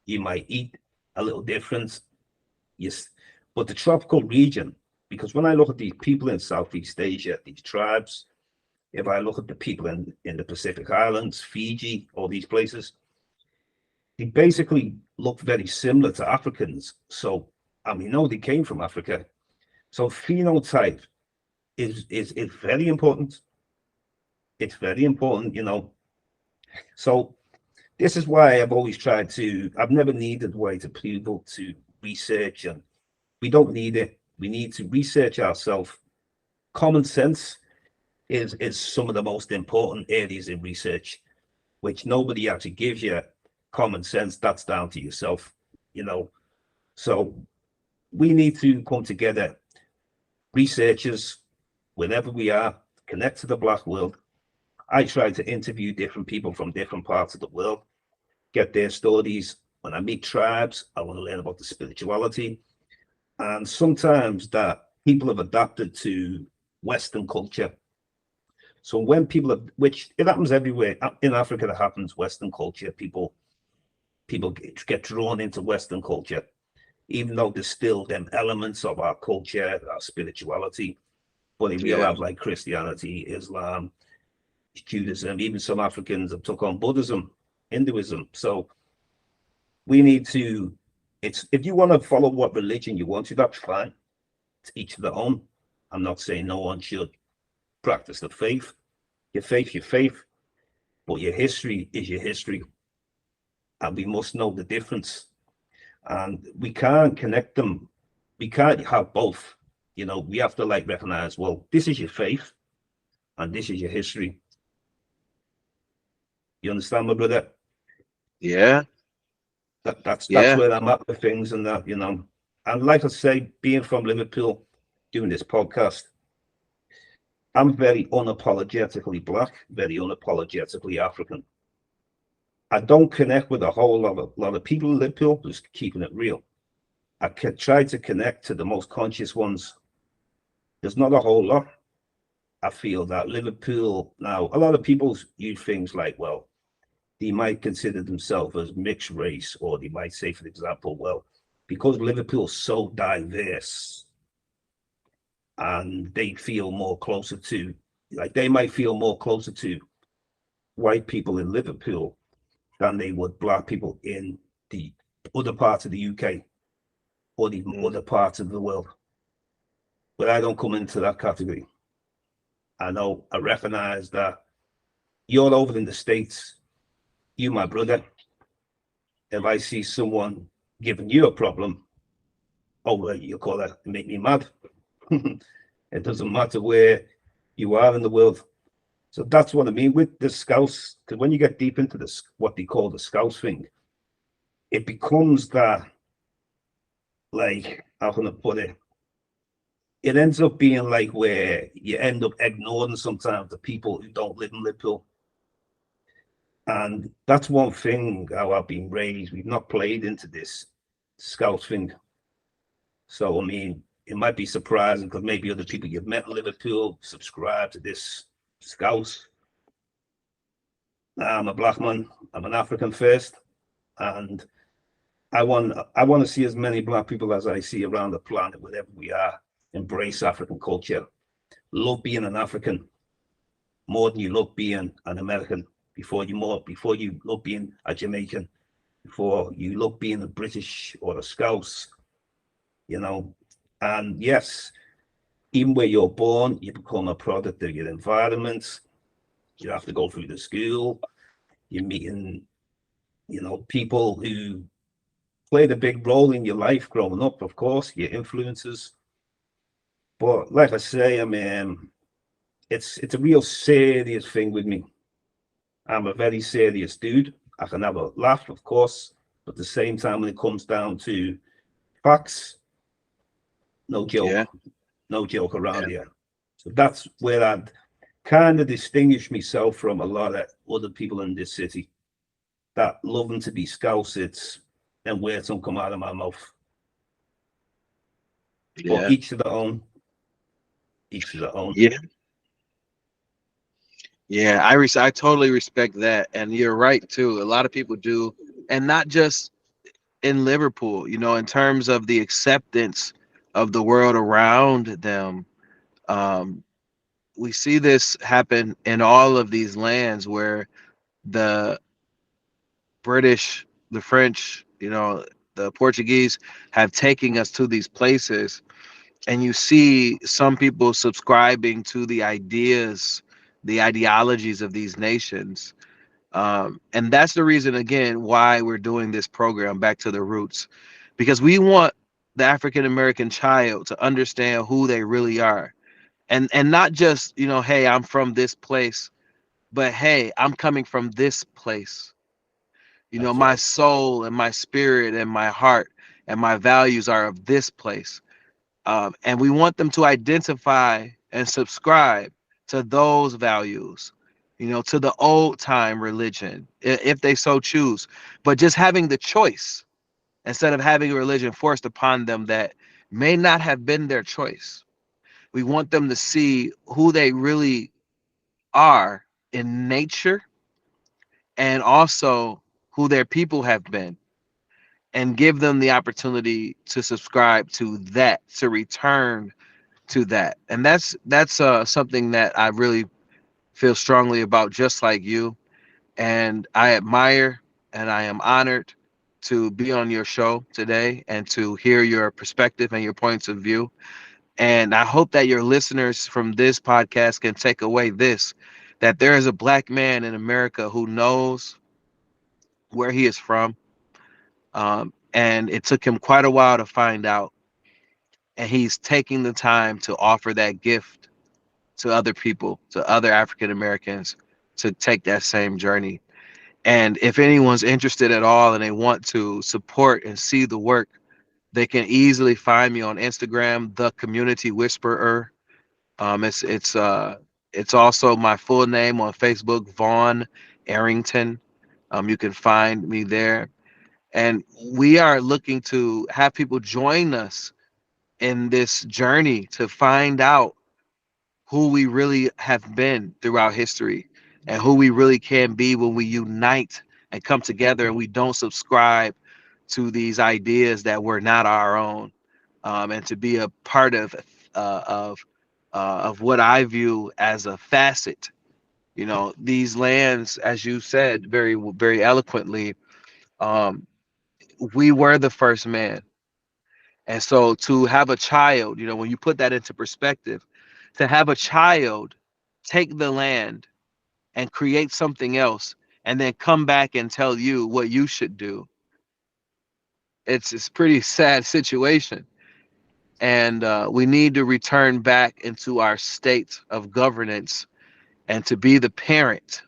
Speaker 1: you might eat a little different. Yes, but the tropical region, because when I look at these people in Southeast Asia, these tribes, if I look at the people in the Pacific Islands, Fiji, all these places, they basically look very similar to Africans. So, and we know they came from Africa. So phenotype is very important. It's very important, So this is why I've always I've never needed way to people to research, and we don't need it. We need to research ourselves. Common sense is some of the most important areas in research, which nobody actually gives you. Common sense, that's down to yourself, So we need to come together, researchers, wherever we are, connect to the Black world. I try to interview different people from different parts of the world, get their stories. When I meet tribes, I want to learn about the spirituality. And sometimes that people have adapted to Western culture. So when which it happens everywhere, in Africa that happens, Western culture, people get drawn into Western culture, even though there's still them elements of our culture, our spirituality, but they will have like Christianity, Islam, Judaism. Even some Africans have took on Buddhism, Hinduism. So we need to, if you want to follow what religion you want to, that's fine. It's each their own. I'm not saying no one should practice the faith. Your faith, but your history is your history. And we must know the difference. And we can't connect them. We can't have both. We have to recognize, well, this is your faith and this is your history. You understand, my brother?
Speaker 2: Yeah.
Speaker 1: That's where I'm at with things, and that, And like I say, being from Liverpool, doing this podcast, I'm very unapologetically Black, very unapologetically African. I don't connect with a whole lot of people in Liverpool, just keeping it real. I can try to connect to the most conscious ones. There's not a whole lot. I feel that Liverpool now, a lot of people use things like, well, they might consider themselves as mixed race, or they might say, for example, well, because Liverpool's so diverse, and they feel more closer to, they might feel more closer to white people in Liverpool than they would Black people in the other parts of the UK or the other parts of the world. But I don't come into that category. I recognize that you're over in the States, you, my brother. If I see someone giving you a problem, you call that make me mad. It doesn't matter where you are in the world. So that's what I mean with the Scouts, because when you get deep into this, what they call the Scouts thing, it becomes that, how can I put it? It ends up being where you end up ignoring sometimes the people who don't live in Liverpool. And that's one thing how I've been raised. We've not played into this Scouts thing. So, I mean, it might be surprising because maybe other people you've met in Liverpool subscribe to this Scouts. I'm a Black man. I'm an African first. And I want to see as many black people as I see around the planet, wherever we are, embrace African culture, love being an African more than you love being an American. Before you love being a Jamaican, before you love being a British or a Scouse, you know. And yes, even where you're born, you become a product of your environment. You have to go through the school. You're meeting, people who played a big role in your life growing up, of course, your influences. But like I say, I mean, it's a real serious thing with me. I'm a very serious dude. I can have a laugh, of course, but at the same time, when it comes down to facts, no
Speaker 2: Yeah,
Speaker 1: joke, no joke
Speaker 2: yeah,
Speaker 1: around here. So that's where I'd kind of distinguish myself from a lot of other people in this city that loving to be scouse. It's and words don't come out of my mouth. But
Speaker 2: yeah,
Speaker 1: each to their own, each to their own.
Speaker 2: yeah, yeah. I totally respect that, and you're right too. A lot of people do, and not just in Liverpool. In terms of the acceptance of the world around them. Um, we see this happen in all of these lands where the British, the French, the Portuguese have taken us to these places, and you see some people subscribing to the ideas, the ideologies of these nations. And that's the reason, again, why we're doing this program, Back to the Roots, because we want the African American child to understand who they really are. And not just, hey, I'm from this place, but hey, I'm coming from this place.
Speaker 1: That's
Speaker 2: My
Speaker 1: right.
Speaker 2: soul and my spirit and my heart and my values are of this place. And we want them to identify and subscribe to those values, to the old time religion, if they so choose. But just having the choice instead of having a religion forced upon them that may not have been their choice. We want them to see who they really are in nature, and also who their people have been, and give them the opportunity to subscribe to that, to return to that. And that's something that I really feel strongly about, just like you. And I admire and I am honored to be on your show today and to hear your perspective and your points of view. And I hope that your listeners from this podcast can take away this, that there is a black man in America who knows where he is from. And it took him quite a while to find out. And he's taking the time to offer that gift to other people, to other African Americans, to take that same journey. And if anyone's interested at all and they want to support and see the work, they can easily find me on Instagram, The Community Whisperer. It's also my full name on Facebook, Vaughn Arrington. You can find me there. And we are looking to have people join us in this journey to find out who we really have been throughout history and who we really can be when we unite and come together and we don't subscribe to these ideas that were not our own, and to be a part uh, of of what I view as a facet. These lands, as you said very very eloquently, um, we were the first man. And so to have a child, when you put that into perspective, to have a child take the land and create something else and then come back and tell you what you should do, it's pretty sad situation. And we need to return back into our state of governance and to be the parent,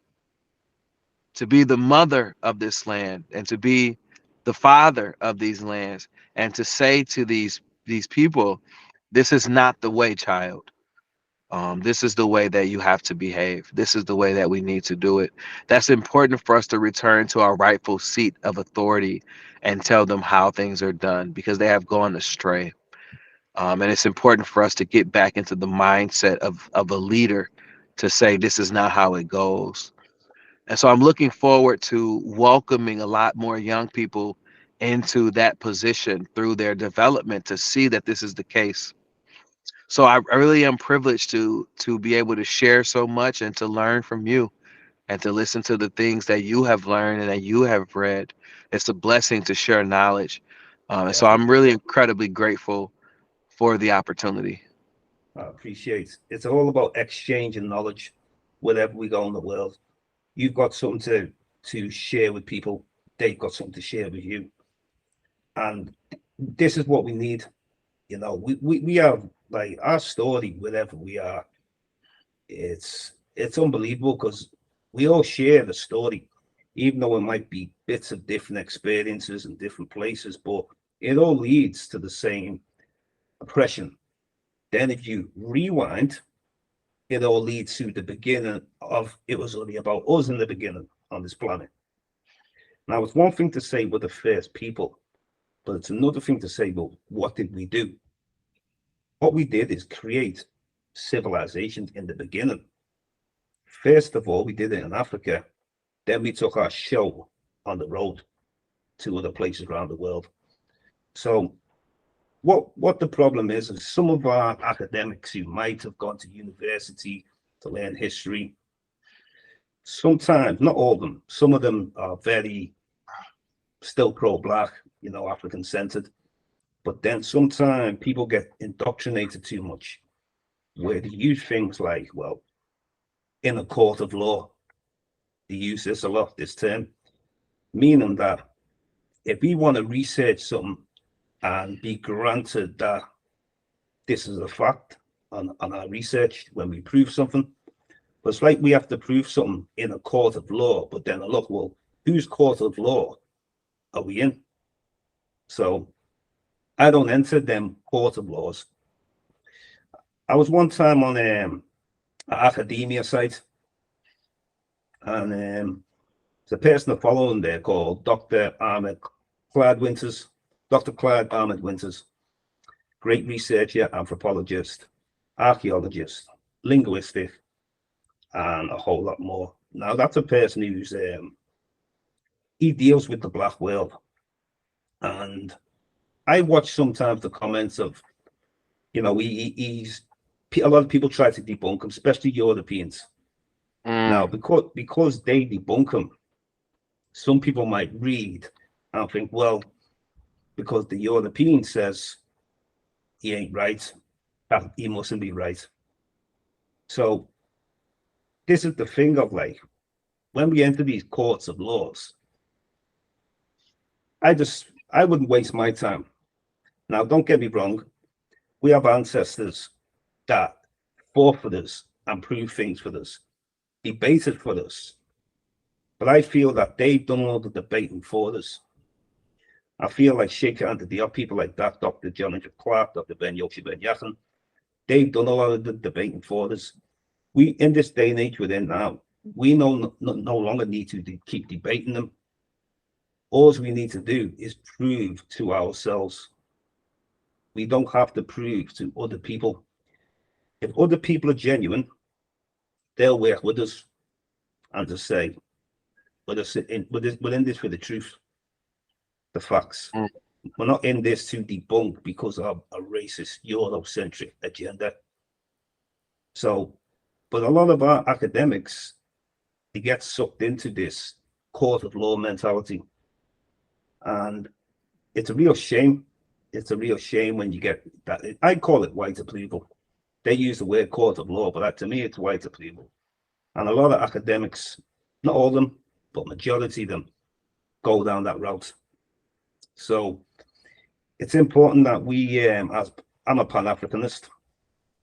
Speaker 2: to be the mother of this land, and to be the father of these lands, and to say to these people, this is not the way, child. This is the way that you have to behave. This is the way that we need to do it. That's important for us to return to our rightful seat of authority and tell them how things are done, because they have gone astray. And it's important for us to get back into the mindset of a leader to say, this is not how it goes. And so I'm looking forward to welcoming a lot more young people into that position through their development to see that this is the case. So I really am privileged to be able to share so much and to learn from you and to listen to the things that you have learned and that you have read. It's a blessing to share knowledge. And so I'm
Speaker 1: Definitely.
Speaker 2: really incredibly grateful for the opportunity.
Speaker 1: I appreciate it. It's all about exchanging knowledge wherever we go in the world. You've got something to share with people. They've got something to share with you. And this is what we need. We have like our story wherever we are. It's unbelievable because we all share the story, even though it might be bits of different experiences in different places, but it all leads to the same oppression. Then if you rewind, it all leads to the beginning of it was only about us in the beginning on this planet. Now it's one thing to say we're the first people, but it's another thing to say, well, what did we do? What we did is create civilizations in the beginning. First of all, we did it in Africa. Then we took our show on the road to other places around the world. So what the problem is some of our academics who might have gone to university to learn history, sometimes, not all of them, some of them are very still pro-black, African centered. But then sometimes people get indoctrinated too much, where they use things like, well, in a court of law, they use this a lot, this term, meaning that if we want to research something and be granted that this is a fact on our research when we prove something, but it's like we have to prove something in a court of law, but then look, well, whose court of law are we in? So I don't enter them court of laws. I was one time on an academia site, and there's a person I follow in there called Dr. Ahmed Clyde Winters, Dr. Clyde Ahmed Winters, great researcher, anthropologist, archaeologist, linguistic, and a whole lot more. Now that's a person who's he deals with the black world, and I watch sometimes the comments of, he's a lot of people try to debunk him, especially Europeans. Now,
Speaker 2: Mm,
Speaker 1: because they debunk him, some people might read and think, well, because the European says he ain't right, that he mustn't be right. So this is the thing of like, when we enter these courts of laws, I wouldn't waste my time. Now, don't get me wrong, we have ancestors that fought for us and proved things for us, debated for us. But I feel that they've done all the debating for us. I feel like Sheikh Anta Diop, people like that, Dr. John H. Clark, Dr. Ben Yoshi Ben Yasin, they've done a lot of the debating for us. We, in this day and age we're in now, we no longer need to keep debating them. All we need to do is prove to ourselves. We don't have to prove to other people. If other people are genuine, they'll work with us and just say, we're in this for the truth, the facts.
Speaker 2: mm,
Speaker 1: We're not in this to debunk because of a racist, Eurocentric agenda. So, but a lot of our academics, they get sucked into this court of law mentality. And it's a real shame. It's a real shame when you get that. I call it white upheaval. They use the word court of law, but to me, it's white upheaval. And a lot of academics, not all of them, but majority of them, go down that route. So it's important that we, as I'm a Pan-Africanist,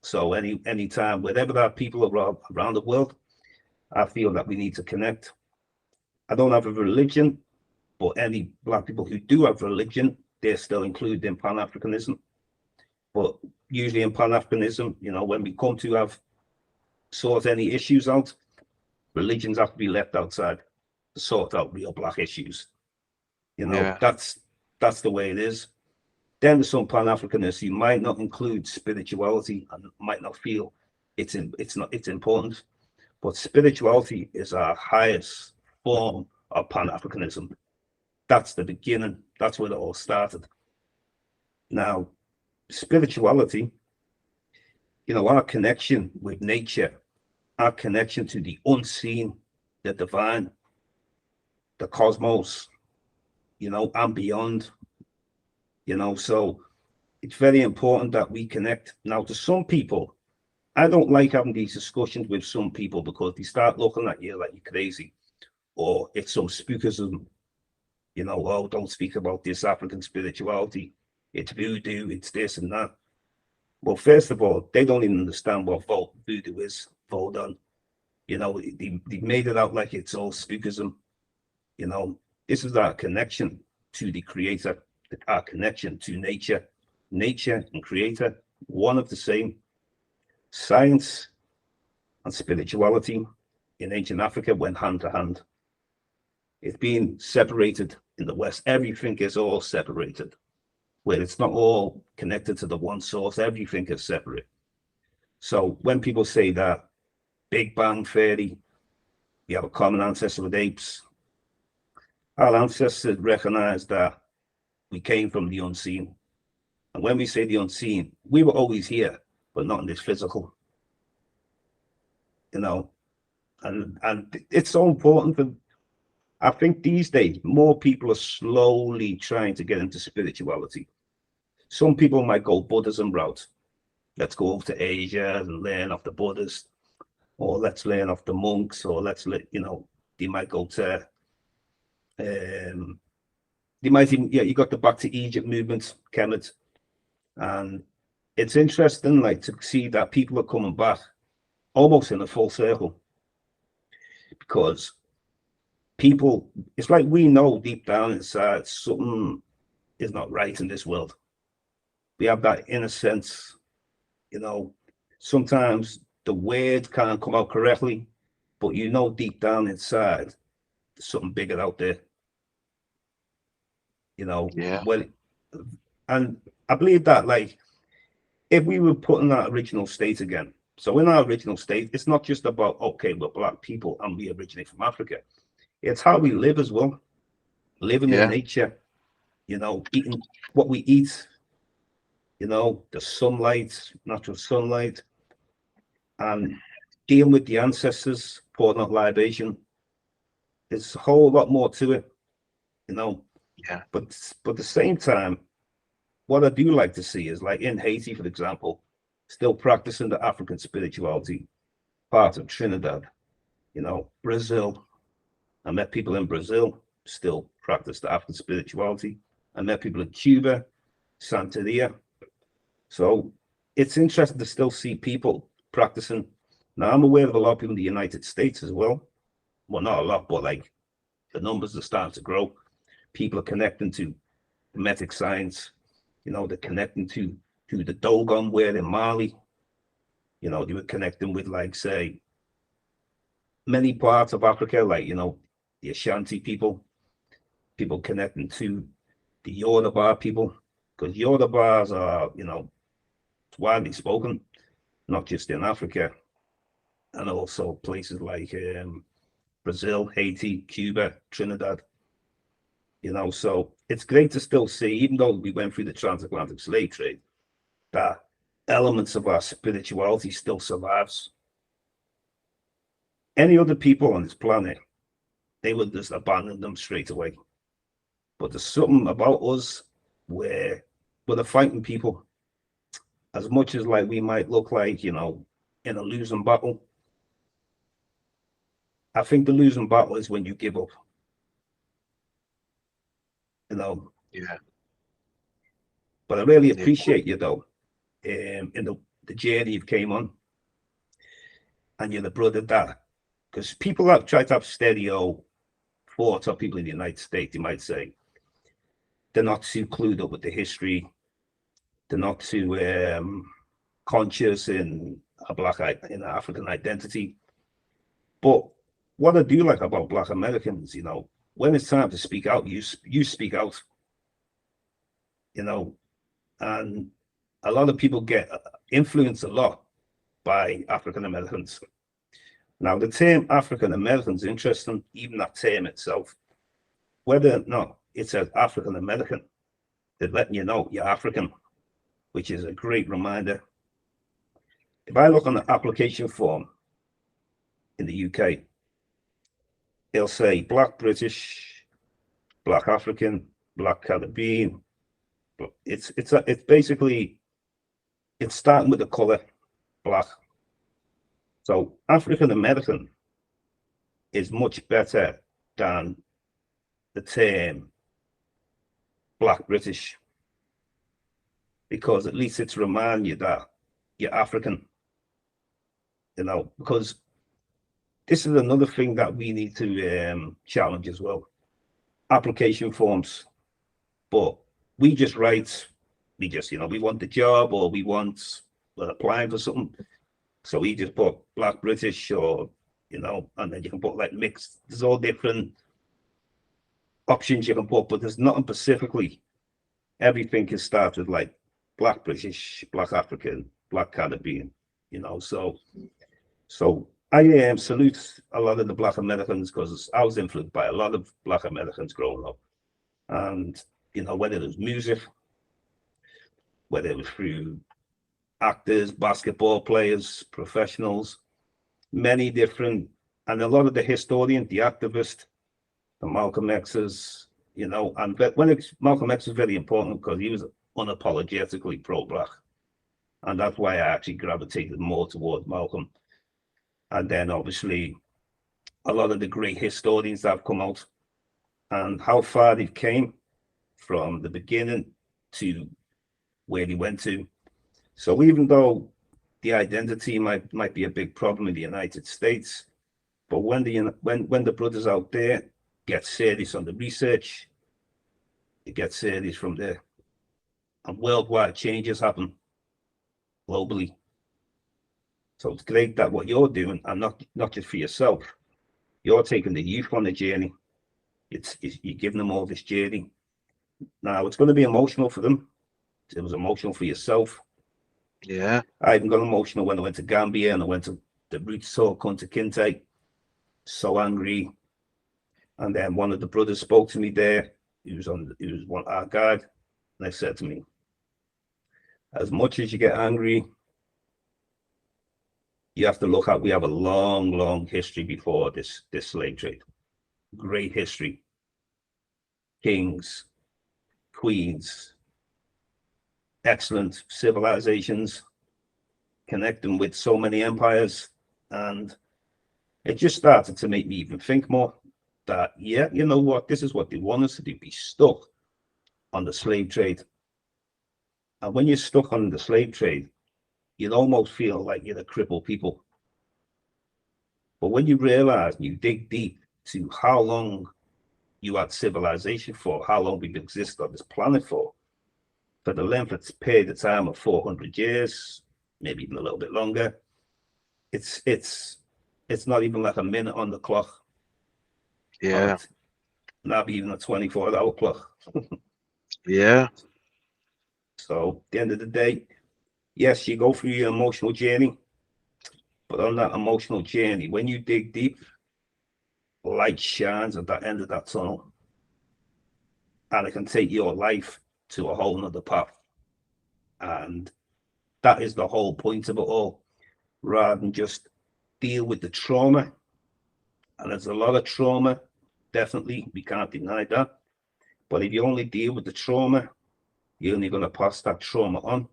Speaker 1: so any time, wherever there are people around the world, I feel that we need to connect. I don't have a religion, but any black people who do have religion, they're still included in Pan-Africanism. But usually in Pan-Africanism, when we come to have sort any issues out, religions have to be left outside to sort out real black issues.
Speaker 2: yeah.
Speaker 1: That's the way it is. Then there's some Pan-Africanists who might not include spirituality and might not feel it's important. But spirituality is our highest form of Pan-Africanism. that's the beginning. That's where it all started. Now, spirituality, our connection with nature, our connection to the unseen, the divine, the cosmos, and beyond, so it's very important that we connect. Now, to some people, I don't like having these discussions with some people because they start looking at you like you're crazy, or it's some spookism, oh, don't speak about this African spirituality. It's voodoo, it's this and that. Well, first of all, they don't even understand what voodoo is, Vodun. They made it out like it's all spookism. This is our connection to the creator, our connection to nature. Nature and creator, one of the same. Science and spirituality in ancient Africa went hand to hand. It's been separated in the West. Everything is all separated, where it's not all connected to the one source. Everything is separate. So when people say that Big Bang Theory, we have a common ancestor with apes, our ancestors recognized that we came from the unseen. And when we say the unseen, we were always here, but not in this physical. And it's so important for, I think these days, more people are slowly trying to get into spirituality. Some people might go Buddhism route. Let's go over to Asia and learn off the Buddhists, or let's learn off the monks, or they might go to, they might even, you got the Back to Egypt movement, Kemet. And it's interesting, to see that people are coming back almost in a full circle, because people, it's like we know deep down inside something is not right in this world. We have that inner sense, sometimes the words can't come out correctly, but deep down inside there's something bigger out there.
Speaker 2: Yeah.
Speaker 1: Well, and I believe that, if we were put in that original state again, so in our original state, it's not just about, okay, we're Black people and we originate from Africa. It's how we live as well, living in nature, eating what we eat, the sunlight, natural sunlight, and dealing with the ancestors, pouring out libation. There's a whole lot more to it,
Speaker 2: Yeah.
Speaker 1: But at the same time, what I do like to see is, in Haiti, for example, still practicing the African spirituality, part of Trinidad, Brazil. I met people in Brazil, still practice the African spirituality. I met people in Cuba, Santeria. So it's interesting to still see people practicing. Now, I'm aware of a lot of people in the United States as well. Well, not a lot, but the numbers are starting to grow. People are connecting to Hermetic science. They're connecting to the Dogon where in Mali. They were connecting with, say, many parts of Africa, the Ashanti people connecting to the Yoruba people, because Yorubas are, widely spoken, not just in Africa, and also places like Brazil, Haiti, Cuba, Trinidad. So it's great to still see, even though we went through the transatlantic slave trade, that elements of our spirituality still survives. Any other people on this planet, they would just abandon them straight away. But there's something about us where we're the fighting people. As much as we might look like, in a losing battle, I think the losing battle is when you give up.
Speaker 2: Yeah.
Speaker 1: But I really appreciate you, though, in the journey you came on. And you're the brother that, because people that try to have stereo thoughts of people in the United States, they might say they're not too clued up with the history. They're not too conscious in in African identity. But what I do like about Black Americans, when it's time to speak out, you speak out. And a lot of people get influenced a lot by African Americans. Now, the term African American is interesting, even that term itself. Whether or not it says African American. They're letting you know you're African, which is a great reminder. If I look on the application form in the UK, it'll say Black British, Black African, Black Caribbean. It's basically, it's starting with the color black. So African American is much better than the term Black British, because at least it's remind you that you're African, because this is another thing that we need to challenge as well. Application forms, but we just write, we want the job, or we're applying for something. So we just put Black British, or, and then you can put like mixed. There's all different options you can put, but there's nothing specifically. Everything can start with like Black British, Black African, Black Caribbean, So I salute a lot of the Black Americans, because I was influenced by a lot of Black Americans growing up. And, whether it was music, whether it was through actors, basketball players, professionals, many different, and a lot of the historians, the activists, the Malcolm X's, and Malcolm X was very important because he was unapologetically pro-Black. And that's why I actually gravitated more towards Malcolm. And then obviously a lot of the great historians that have come out and how far they came from the beginning to where they went to. So even though the identity might be a big problem in the United States, but when the brothers out there get serious on the research, it gets serious from there. And worldwide changes happen globally. So it's great that what you're doing, and not just for yourself, you're taking the youth on the journey. You're giving them all this journey. Now, it's going to be emotional for them. It was emotional for yourself.
Speaker 2: Yeah.
Speaker 1: I even got emotional when I went to Gambia and I went to the Roots Tour, Kunta Kinte. So angry. And then one of the brothers spoke to me there. He was our guide. And they said to me, as much as you get angry, you have to look at, we have a long, long history before this slave trade. Great history. Kings, queens, excellent civilizations, connecting with so many empires. And it just started to make me even think more that, yeah, you know what, this is what they want us to do, be stuck on the slave trade. And when you're stuck on the slave trade, you'd almost feel like you're the crippled people. But when you realize, you dig deep to how long you had civilization for, how long we've existed on this planet for the length of period of time of 400 years, maybe even a little bit longer, it's not even like a minute on the clock.
Speaker 2: Yeah.
Speaker 1: Not even a 24-hour clock.
Speaker 2: Yeah.
Speaker 1: So at the end of the day, yes, you go through your emotional journey, but on that emotional journey, when you dig deep, light shines at that end of that tunnel, and it can take your life to a whole nother path. And that is the whole point of it all, rather than just deal with the trauma. And there's a lot of trauma, definitely, we can't deny that. But if you only deal with the trauma, you're only going to pass that trauma on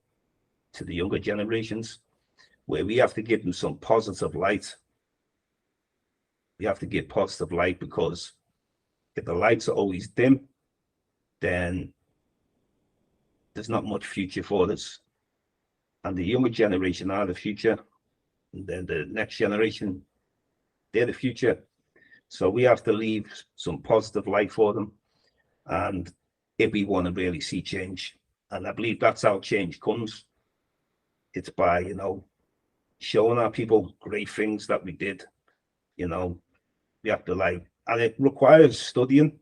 Speaker 1: to the younger generations, where we have to give them some positive light. We have to give positive light, because if the lights are always dim, then there's not much future for us. And the younger generation are the future. And then the next generation, they're the future. So we have to leave some positive light for them. And if we want to really see change, and I believe that's how change comes, it's by, showing our people great things that we did. We have to and it requires studying.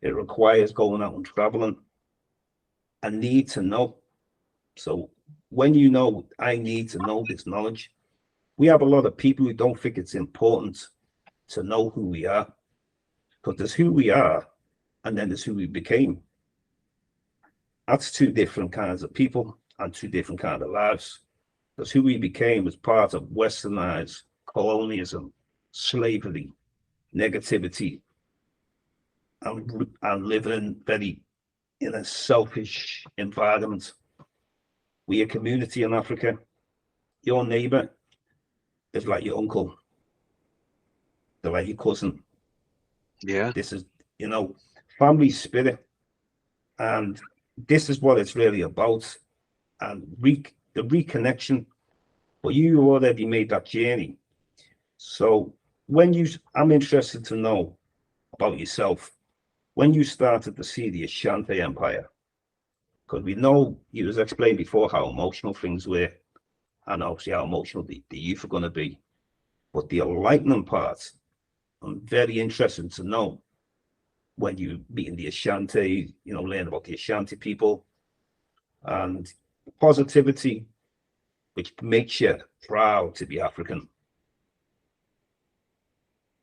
Speaker 1: It requires going out and traveling. I need to know. So when I need to know this knowledge, we have a lot of people who don't think it's important to know who we are, because there's who we are, and then there's who we became. That's two different kinds of people and two different kinds of lives. Because who we became was part of westernized colonialism, slavery, negativity, and living very in a selfish environment. We a community in Africa. Your neighbor is like your uncle. They're like your cousin.
Speaker 2: Yeah.
Speaker 1: This is, family spirit. And this is what it's really about. And the reconnection. But you already made that journey. So I'm interested to know about yourself. When you started to see the Ashanti Empire, because we know you was explained before how emotional things were, and obviously how emotional the youth are going to be. But the enlightening part, I'm very interested to know when you meeting the Ashanti, learn about the Ashanti people and positivity, which makes you proud to be African.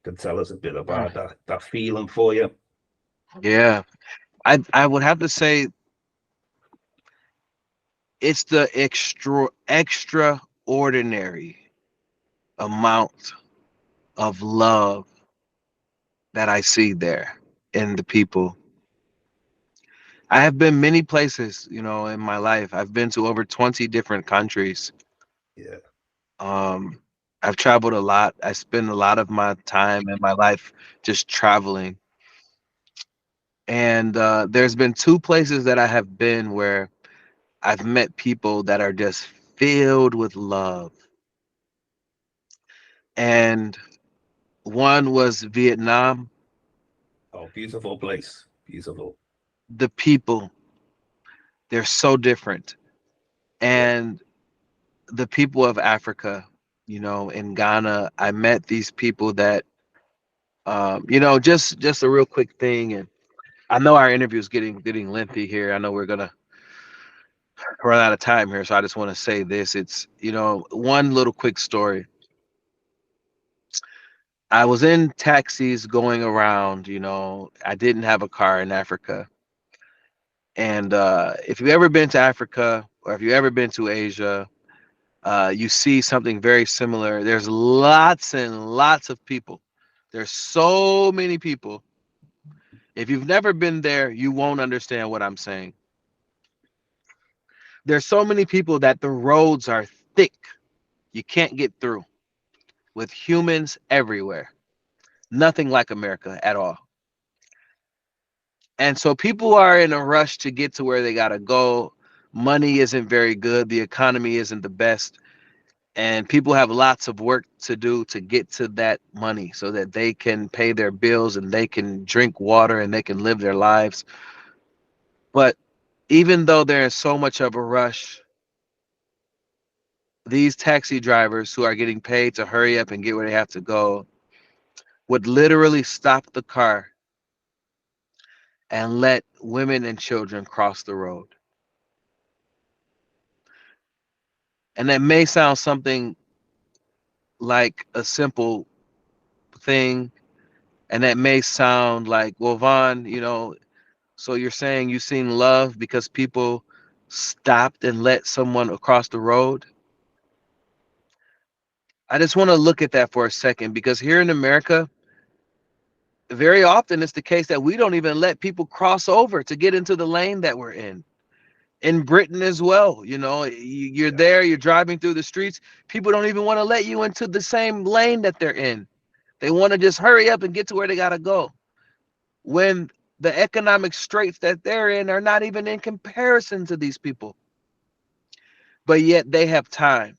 Speaker 1: Can tell us a bit about that feeling for you.
Speaker 2: Yeah. I would have to say it's the extraordinary amount of love that I see there in the people. I have been many places, in my life. I've been to over 20 different countries.
Speaker 1: Yeah,
Speaker 2: Um, I've traveled a lot. I spend a lot of my time in my life just traveling. And there's been two places that I have been where I've met people that are just filled with love. And one was Vietnam.
Speaker 1: oh, beautiful place, beautiful.
Speaker 2: The people, they're so different.
Speaker 1: Yeah,
Speaker 2: And the people of Africa, in Ghana, I met these people that, just a real quick thing. And I know our interview is getting lengthy here. I know we're gonna run out of time here, so I just want to say this. It's, one little quick story. I was in taxis going around, I didn't have a car in Africa. And if you've ever been to Africa or if you've ever been to Asia, you see something very similar. There's lots and lots of people. There's so many people. If you've never been there, you won't understand what I'm saying. There's so many people that the roads are thick. You can't get through with humans everywhere. Nothing like America at all. And so people are in a rush to get to where they got to go. Money isn't very good. The economy isn't the best. And people have lots of work to do to get to that money so that they can pay their bills and they can drink water and they can live their lives. But even though there is so much of a rush, these taxi drivers who are getting paid to hurry up and get where they have to go would literally stop the car and let women and children cross the road. And that may sound something like a simple thing, and that may sound like, well, Vaughn, so you're saying you've seen love because people stopped and let someone across the road? I just want to look at that for a second, because here in America, very often it's the case that we don't even let people cross over to get into the lane that we're in. In Britain as well, you're
Speaker 1: yeah,
Speaker 2: there, you're driving through the streets. People don't even want to let you into the same lane that they're in. They want to just hurry up and get to where they got to go, when the economic straits that they're in are not even in comparison to these people. But yet they have time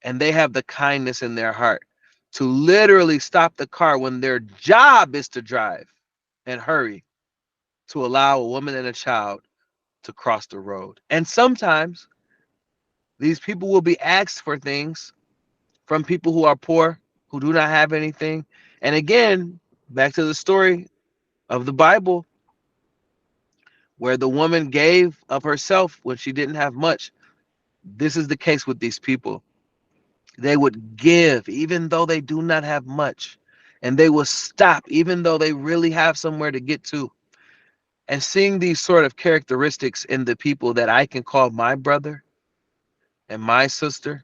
Speaker 2: and they have the kindness in their heart to literally stop the car when their job is to drive and hurry to allow a woman and a child to cross the road. And sometimes these people will be asked for things from people who are poor, who do not have anything. And again, back to the story of the Bible, where the woman gave of herself when she didn't have much. This is the case with these people. They would give even though they do not have much, and they will stop even though they really have somewhere to get to. and seeing these sort of characteristics in the people that I can call my brother and my sister,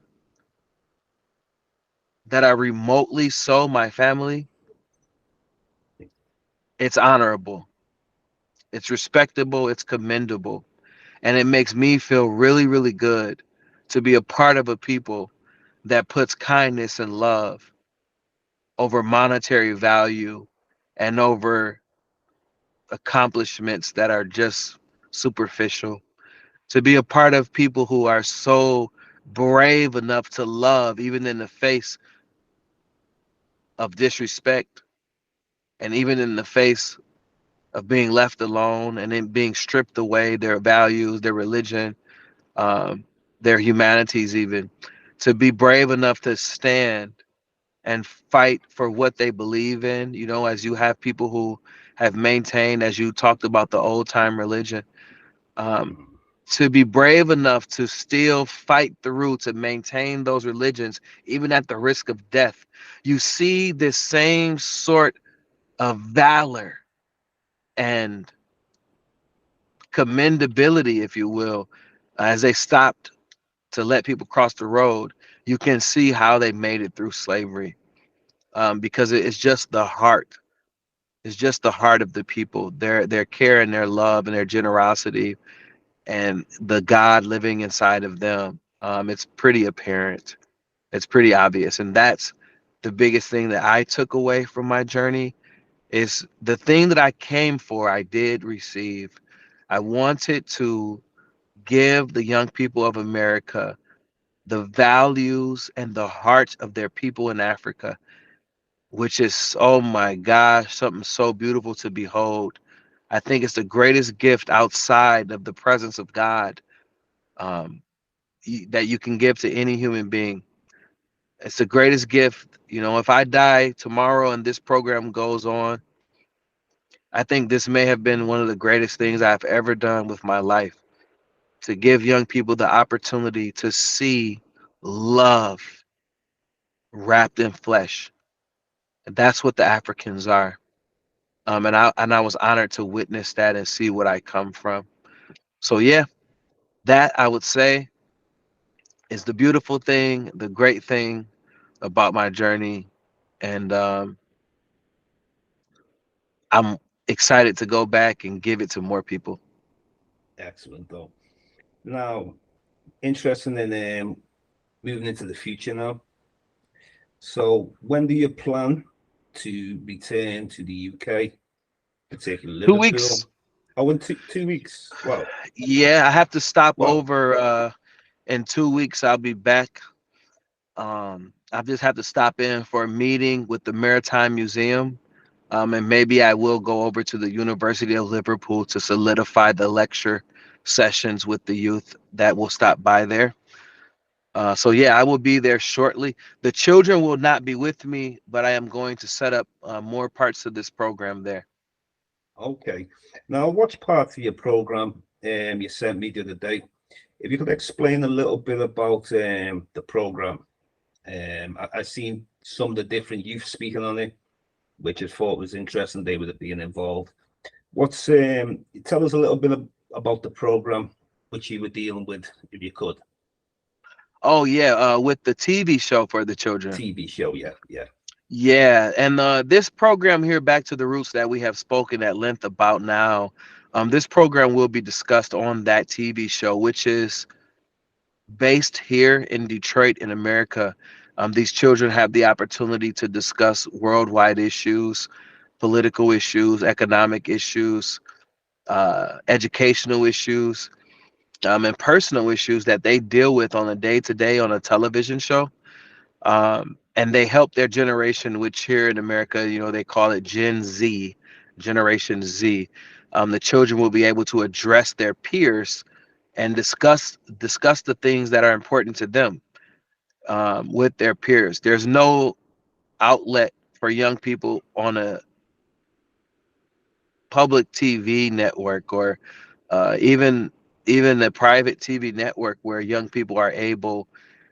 Speaker 2: that are remotely so my family, it's honorable, it's respectable, it's commendable, and it makes me feel really, really good to be a part of a people that puts kindness and love over monetary value and over accomplishments that are just superficial. To be a part of people who are so brave enough to love, even in the face of disrespect, and even in the face of being left alone and then being stripped away their values, their religion, um, their humanities, even to be brave enough to stand and fight for what they believe in. You know, as you have people who have maintained, as you talked about the old time religion, um,
Speaker 1: Mhm.
Speaker 2: to be brave enough to still fight through to maintain those religions, even at the risk of death. You see this same sort of valor and commendability, if you will, as they stopped to let people cross the road. You can see how they made it through slavery, because it's just the heart. It's just the heart of the people, their care and their love and their generosity and the God living inside of them. It's pretty apparent. It's pretty obvious, and that's the biggest thing that I took away from my journey. Is the thing that I came for, I did receive. I wanted to give the young people of America the values and the heart of their people in Africa, which is, oh my gosh, something so beautiful to behold. I think it's the greatest gift outside of the presence of God, um, that you can give to any human being. It's the greatest gift. You know, if I die tomorrow and this program goes on, I think this may have been one of the greatest things I've ever done with my life, to give young people the opportunity to see love wrapped in flesh. And that's what the Africans are. And I was honored to witness that and see what I come from. So yeah, that I would say is the beautiful thing, the great thing about my journey. And I'm excited to go back and give it to more people.
Speaker 1: Excellent, though. Now, interesting in moving into the future now. So, when do you plan to return to the UK, particularly
Speaker 2: 2 weeks.
Speaker 1: Liverpool? Oh, in 2 weeks. Well,
Speaker 2: Yeah, I have to stop
Speaker 1: well,
Speaker 2: over in 2 weeks. I'll be back. I just have to stop in for a meeting with the Maritime Museum. And maybe I will go over to the University of Liverpool to solidify the lecture sessions with the youth that will stop by there. So yeah, I will be there shortly. The children will not be with me, but I am going to set up more parts of this program there.
Speaker 1: okay. Now, I watched part of your program you sent me the other day. If you could explain a little bit about the program. I seen some of the different youth speaking on it, which I thought was interesting. They were being involved. What's tell us a little bit about the program which you were dealing with, if you could.
Speaker 2: Oh yeah, with the TV show for the children.
Speaker 1: TV show, yeah, yeah.
Speaker 2: Yeah, and this program here, Back to the Roots, that we have spoken at length about now, this program will be discussed on that TV show, which is based here in Detroit, in America. These children have the opportunity to discuss worldwide issues, political issues, economic issues, educational issues, and personal issues that they deal with on a day to day on a television show. And they help their generation, which here in America, you know, they call it Gen Z, Generation Z. The children will be able to address their peers and discuss the things that are important to them, with their peers. There's no outlet for young people on a public TV network, or even a private TV network, where young people are able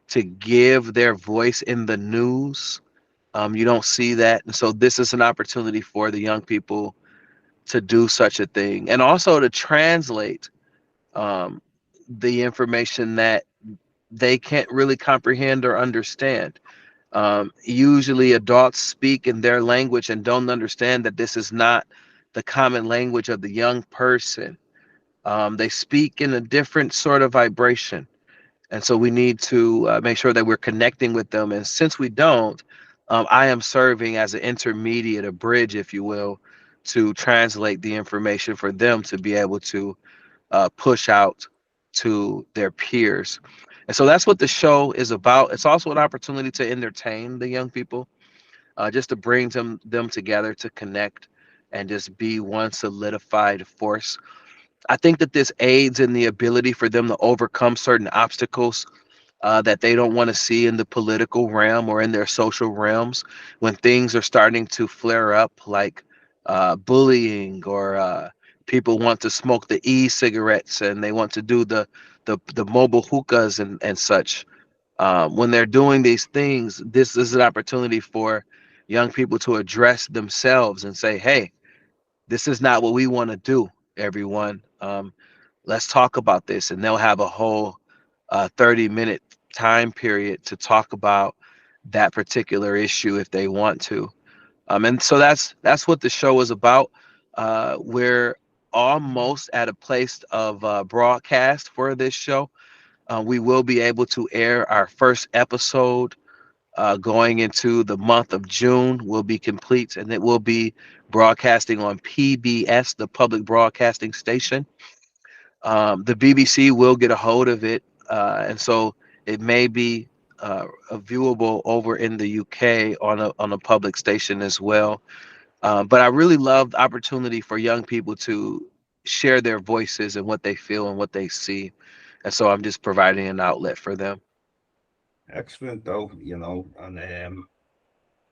Speaker 2: to give their voice in the news. You don't see that, and so this is an opportunity for the young people to do such a thing, and also to translate um, the information that they can't really comprehend or understand. Usually, adults speak in their language and don't understand that this is not the common language of the young person. They speak in a different sort of vibration. And so we need to make sure that we're connecting with them. And since we don't, I am serving as an intermediate, a bridge, if you will, to translate the information for them to be able to push out to their peers. And so that's what the show is about. It's also an opportunity to entertain the young people, just to bring them together to connect and just be one solidified force. I think that this aids in the ability for them to overcome certain obstacles that they don't want to see in the political realm or in their social realms when things are starting to flare up, like bullying, or people want to smoke the e-cigarettes and they want to do the mobile hookahs and such. When they're doing these things, this is an opportunity for young people to address themselves and say, hey, this is not what we want to do, everyone. Let's talk about this. And they'll have a whole 30-minute time period to talk about that particular issue if they want to. And so that's what the show is about. We're almost at a place of broadcast for this show. We will be able to air our first episode going into the month of June. Will be complete, and it will be broadcasting on PBS, the public broadcasting station. The BBC will get a hold of it, and so it may be viewable over in the UK on a public station as well. But I really love the opportunity for young people to share their voices and what they feel and what they see, and so I'm just providing an outlet for them.
Speaker 1: Excellent, though, and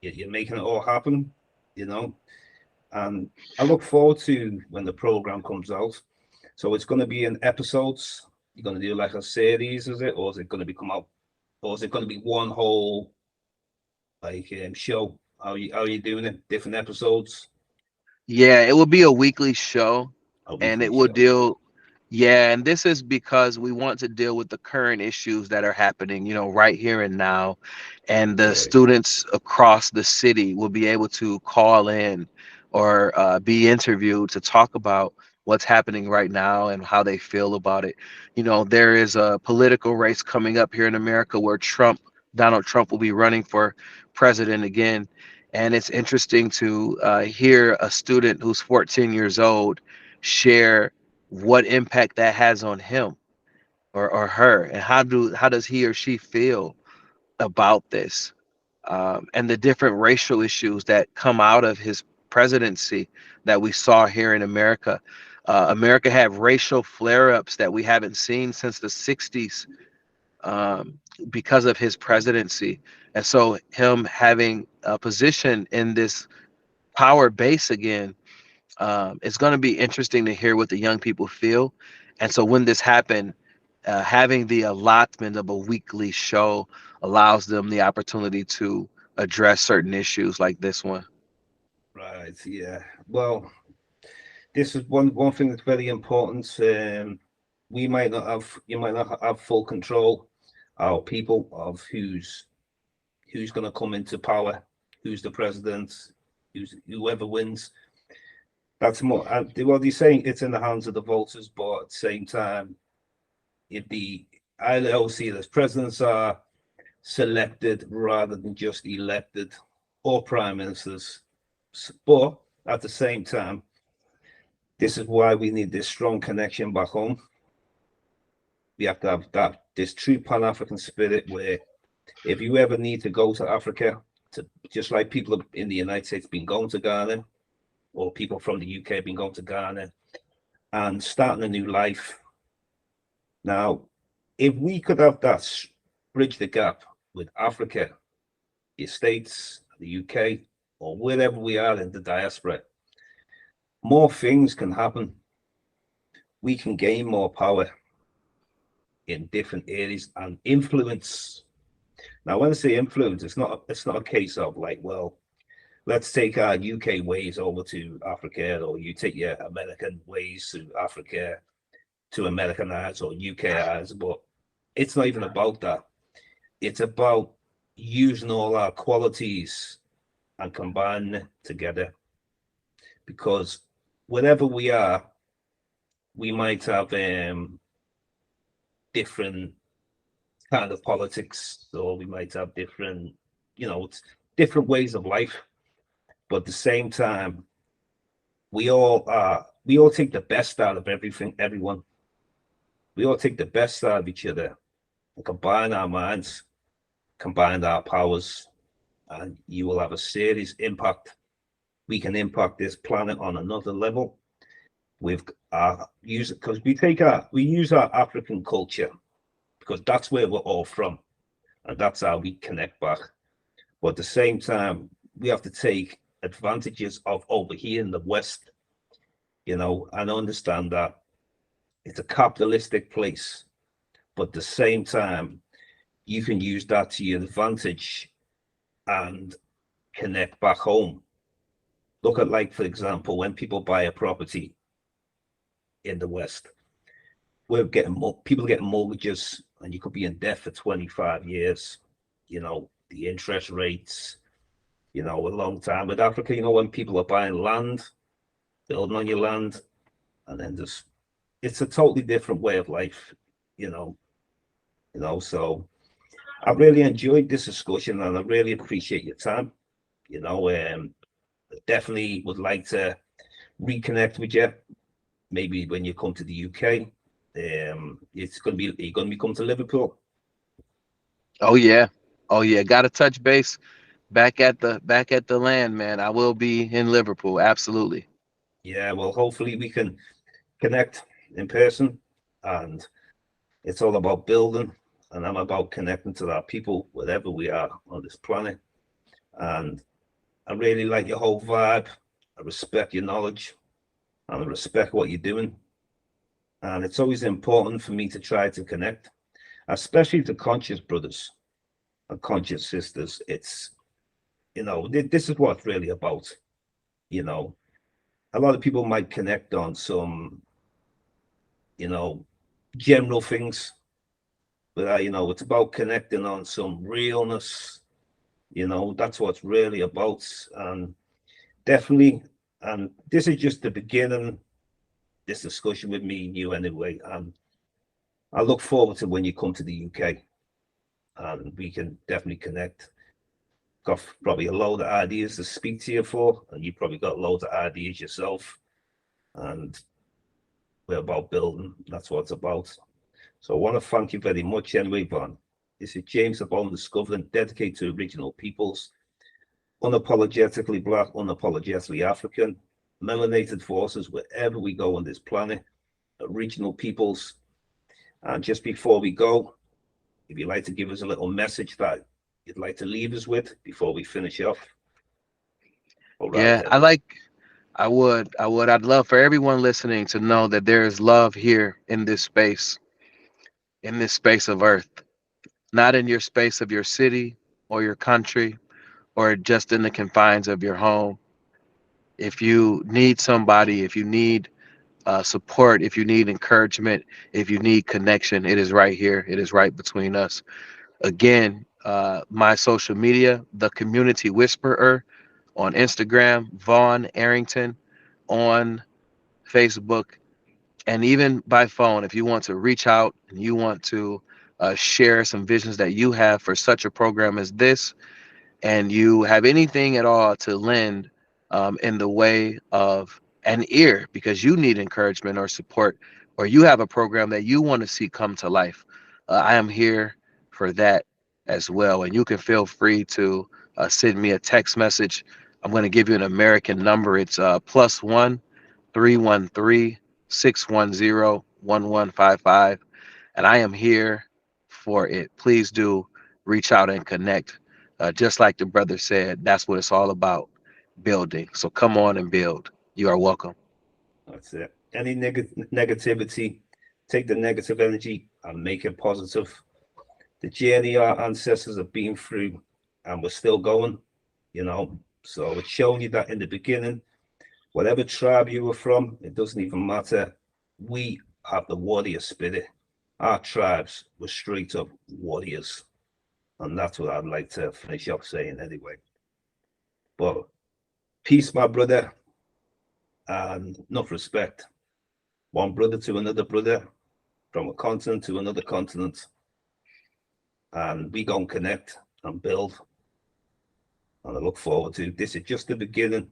Speaker 1: you're making it all happen, you know. And I look forward to when the program comes out. So it's going to be in episodes. You're going to do like a series, is it, or is it going to become out, or is it going to be one whole like show? How are you doing it? Different episodes,
Speaker 2: Yeah, it will be a weekly show,
Speaker 1: a
Speaker 2: and
Speaker 1: weekly
Speaker 2: it will
Speaker 1: show.
Speaker 2: deal. Yeah, and this is because we want to deal with the current issues that are happening, right here and now. And the
Speaker 1: Right,
Speaker 2: students across the city will be able to call in or be interviewed to talk about what's happening right now and how they feel about it. There is a political race coming up here in America where Donald Trump will be running for president again. And it's interesting to hear a student who's 14 years old share what impact that has on him or her, and how does he or she feel about this, and the different racial issues that come out of his presidency that we saw here in America. America had racial flare-ups that we haven't seen since the 60s, because of his presidency. And so him having a position in this power base again, it's going to be interesting to hear what the young people feel. And so when this happened, having the allotment of a weekly show allows them the opportunity to address certain issues like this one.
Speaker 1: right, yeah. Well, this is one thing that's very important. You might not have full control, our people, of who's going to come into power, who's the president, whoever wins. That's more. Well, they're saying it's in the hands of the voters, but at the same time, if the I always see it as presidents are selected rather than just elected, or prime ministers. But at the same time, this is why we need this strong connection back home. We have to have this true Pan-African spirit where if you ever need to go to Africa, just like people in the United States been going to Ghana, or people from the UK been going to Ghana and starting a new life. Now, if we could have that bridge the gap with Africa, the States, the UK, or wherever we are in the diaspora, more things can happen. We can gain more power in different areas and influence. Now, when I say influence, it's not a case of like, well, let's take our UK ways over to Africa, or you take your American ways to Africa to Americanize or UKize, but it's not even about that. It's about using all our qualities and combining it together. Because wherever we are, we might have different kind of politics, or we might have different, it's different ways of life. But at the same time, we all take the best out of everyone. We all take the best out of each other and combine our minds, combine our powers, and you will have a serious impact. We can impact this planet on another level with our use, because we use our African culture, because that's where we're all from, and that's how we connect back. But at the same time, we have to take advantages of over here in the West, and understand that it's a capitalistic place, but at the same time, you can use that to your advantage and connect back home. Look at, like, for example, when people buy a property in the West, people getting mortgages, and you could be in debt for 25 years. The interest rates, a long time. With Africa, when people are buying land, building on your land, and then it's a totally different way of life, so I really enjoyed this discussion, and I really appreciate your time. Definitely would like to reconnect with you, maybe when you come to the UK. It's going to be, you're going to be coming to Liverpool.
Speaker 2: Oh yeah, oh yeah. Got to touch base back at the land, man. I will be in Liverpool. Absolutely.
Speaker 1: Yeah, well, hopefully we can connect in person, and it's all about building, and I'm about connecting to our people wherever we are on this planet. And I really like your whole vibe. I respect your knowledge, and I respect what you're doing. And it's always important for me to try to connect, especially to conscious brothers and conscious sisters. It's, this is what it's really about. You know, a lot of people might connect on some, you know, general things, but it's about connecting on some realness. That's what it's really about. And definitely, and this is just the beginning, this discussion with me and you anyway. And I look forward to when you come to the UK, and we can definitely connect. Got probably a load of ideas to speak to you for, and you probably got loads of ideas yourself. And we're about building. That's what it's about. So I want to thank you very much anyway, Vaughn. This is James Diboe, Discovering, dedicated to original peoples, unapologetically Black, unapologetically African, melanated forces wherever we go on this planet, original peoples. And just before we go, if you'd like to give us a little message that you'd like to leave us with before we finish off. All right,
Speaker 2: Yeah,
Speaker 1: then.
Speaker 2: I'd love for everyone listening to know that there is love here in this space of earth, not in your space of your city or your country or just in the confines of your home. If you need somebody, if you need support, if you need encouragement, if you need connection, it is right here. It is right between us. Again, my social media, The Community Whisperer on Instagram, Vaughn Arrington on Facebook, and even by phone. If you want to reach out and you want to share some visions that you have for such a program as this, and you have anything at all to lend in the way of an ear because you need encouragement or support, or you have a program that you want to see come to life, I am here for that as well. And you can feel free to send me a text message. I'm going to give you an American number. It's +1 313 610 1155. And I am here for it. Please do reach out and connect. Just like the brother said, that's what it's all about, building. So come on and build. You are welcome.
Speaker 1: That's it. Any negativity, take the negative energy and make it positive. The journey our ancestors have been through, and we're still going, you know, So it's showing you that in the beginning, whatever tribe you were from, it doesn't even matter. We have the warrior spirit. Our tribes were straight up warriors. And that's what I'd like to finish up saying anyway. But peace, my brother, and enough respect. One brother to another brother, from a continent to another continent. And we go and connect and build. And I look forward to this. Is just the beginning.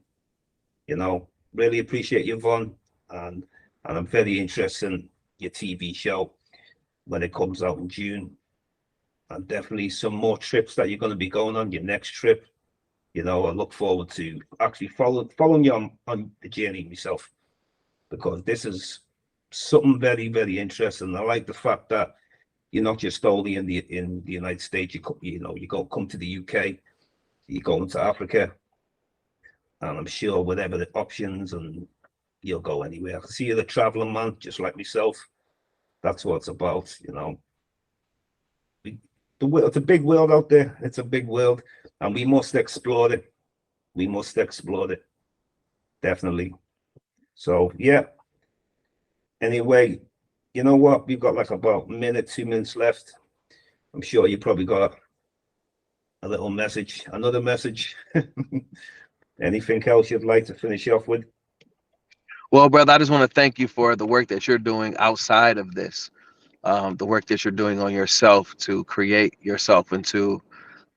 Speaker 1: You know, really appreciate you, Vaughn. And I'm very interested in your TV show when it comes out in June. And definitely some more trips that you're going to be going on, your next trip. You know, I look forward to actually following you on the journey myself, because this is something very, very interesting. I like the fact that you're not just only in the United States. You know, you come to the UK, you go into Africa, and I'm sure whatever the options, and you'll go anywhere. I can see you're the traveling man, just like myself. That's what it's about, you know. It's a big world out there. It's a big world, and we must explore it. We must explore it, definitely. So yeah. Anyway, you know what? We've got like about a minute, 2 minutes left. I'm sure you probably got a little message, another message. Anything else you'd like to finish off with?
Speaker 2: Well, brother, I just want to thank you for the work that you're doing outside of this, the work that you're doing on yourself to create yourself into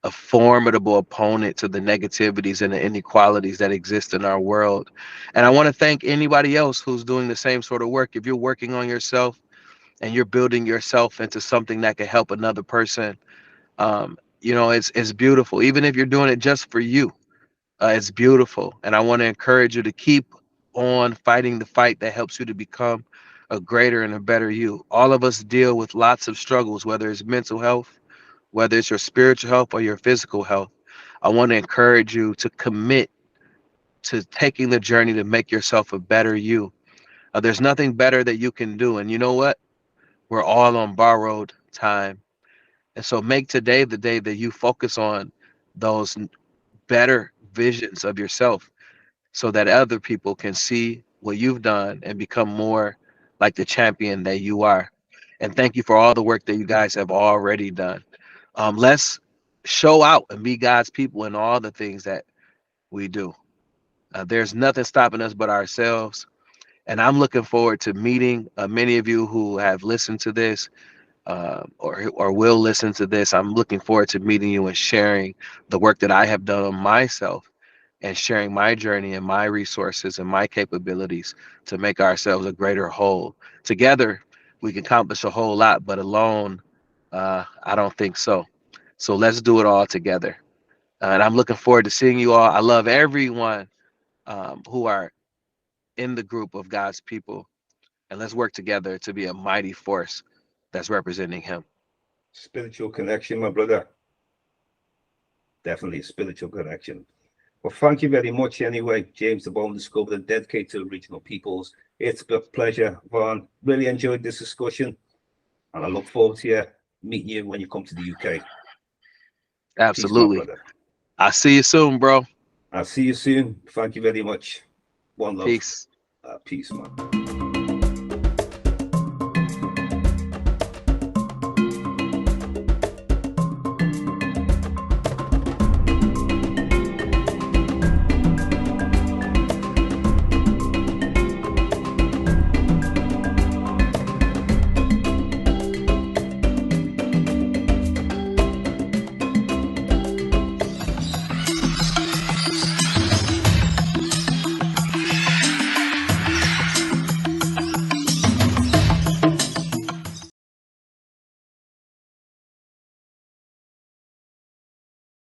Speaker 2: a formidable opponent to the negativities and the inequalities that exist in our world. And I want to thank anybody else who's doing the same sort of work. If you're working on yourself and you're building yourself into something that can help another person, it's beautiful. Even if you're doing it just for you, it's beautiful. And I want to encourage you to keep on fighting the fight that helps you to become a greater and a better you. All of us deal with lots of struggles, whether it's mental health, whether it's your spiritual health or your physical health. I want to encourage you to commit to taking the journey to make yourself a better you. There's nothing better that you can do. And you know what? We're all on borrowed time. And so make today the day that you focus on those better visions of yourself so that other people can see what you've done and become more like the champion that you are. And thank you for all the work that you guys have already done. Let's show out and be God's people in all the things that we do. There's nothing stopping us but ourselves. And I'm looking forward to meeting many of you who have listened to this or will listen to this. I'm looking forward to meeting you and sharing the work that I have done on myself and sharing my journey and my resources and my capabilities to make ourselves a greater whole. Together, we can accomplish a whole lot, but alone, I don't think so. So let's do it all together. And I'm looking forward to seeing you all. I love everyone who are in the group of God's people. And let's work together to be a mighty force that's representing Him.
Speaker 1: Spiritual connection, my brother. Definitely a spiritual connection. Well, thank you very much anyway, James Diboe, Discovered and dedicated to regional peoples. It's a pleasure, Vaughn. Really enjoyed this discussion, and I look forward to meeting you when you come to the UK.
Speaker 2: Absolutely.
Speaker 1: Peace, my brother.
Speaker 2: I'll see you soon, bro.
Speaker 1: I'll see you soon. Thank you very much. One love.
Speaker 2: Peace.
Speaker 1: Peace, man.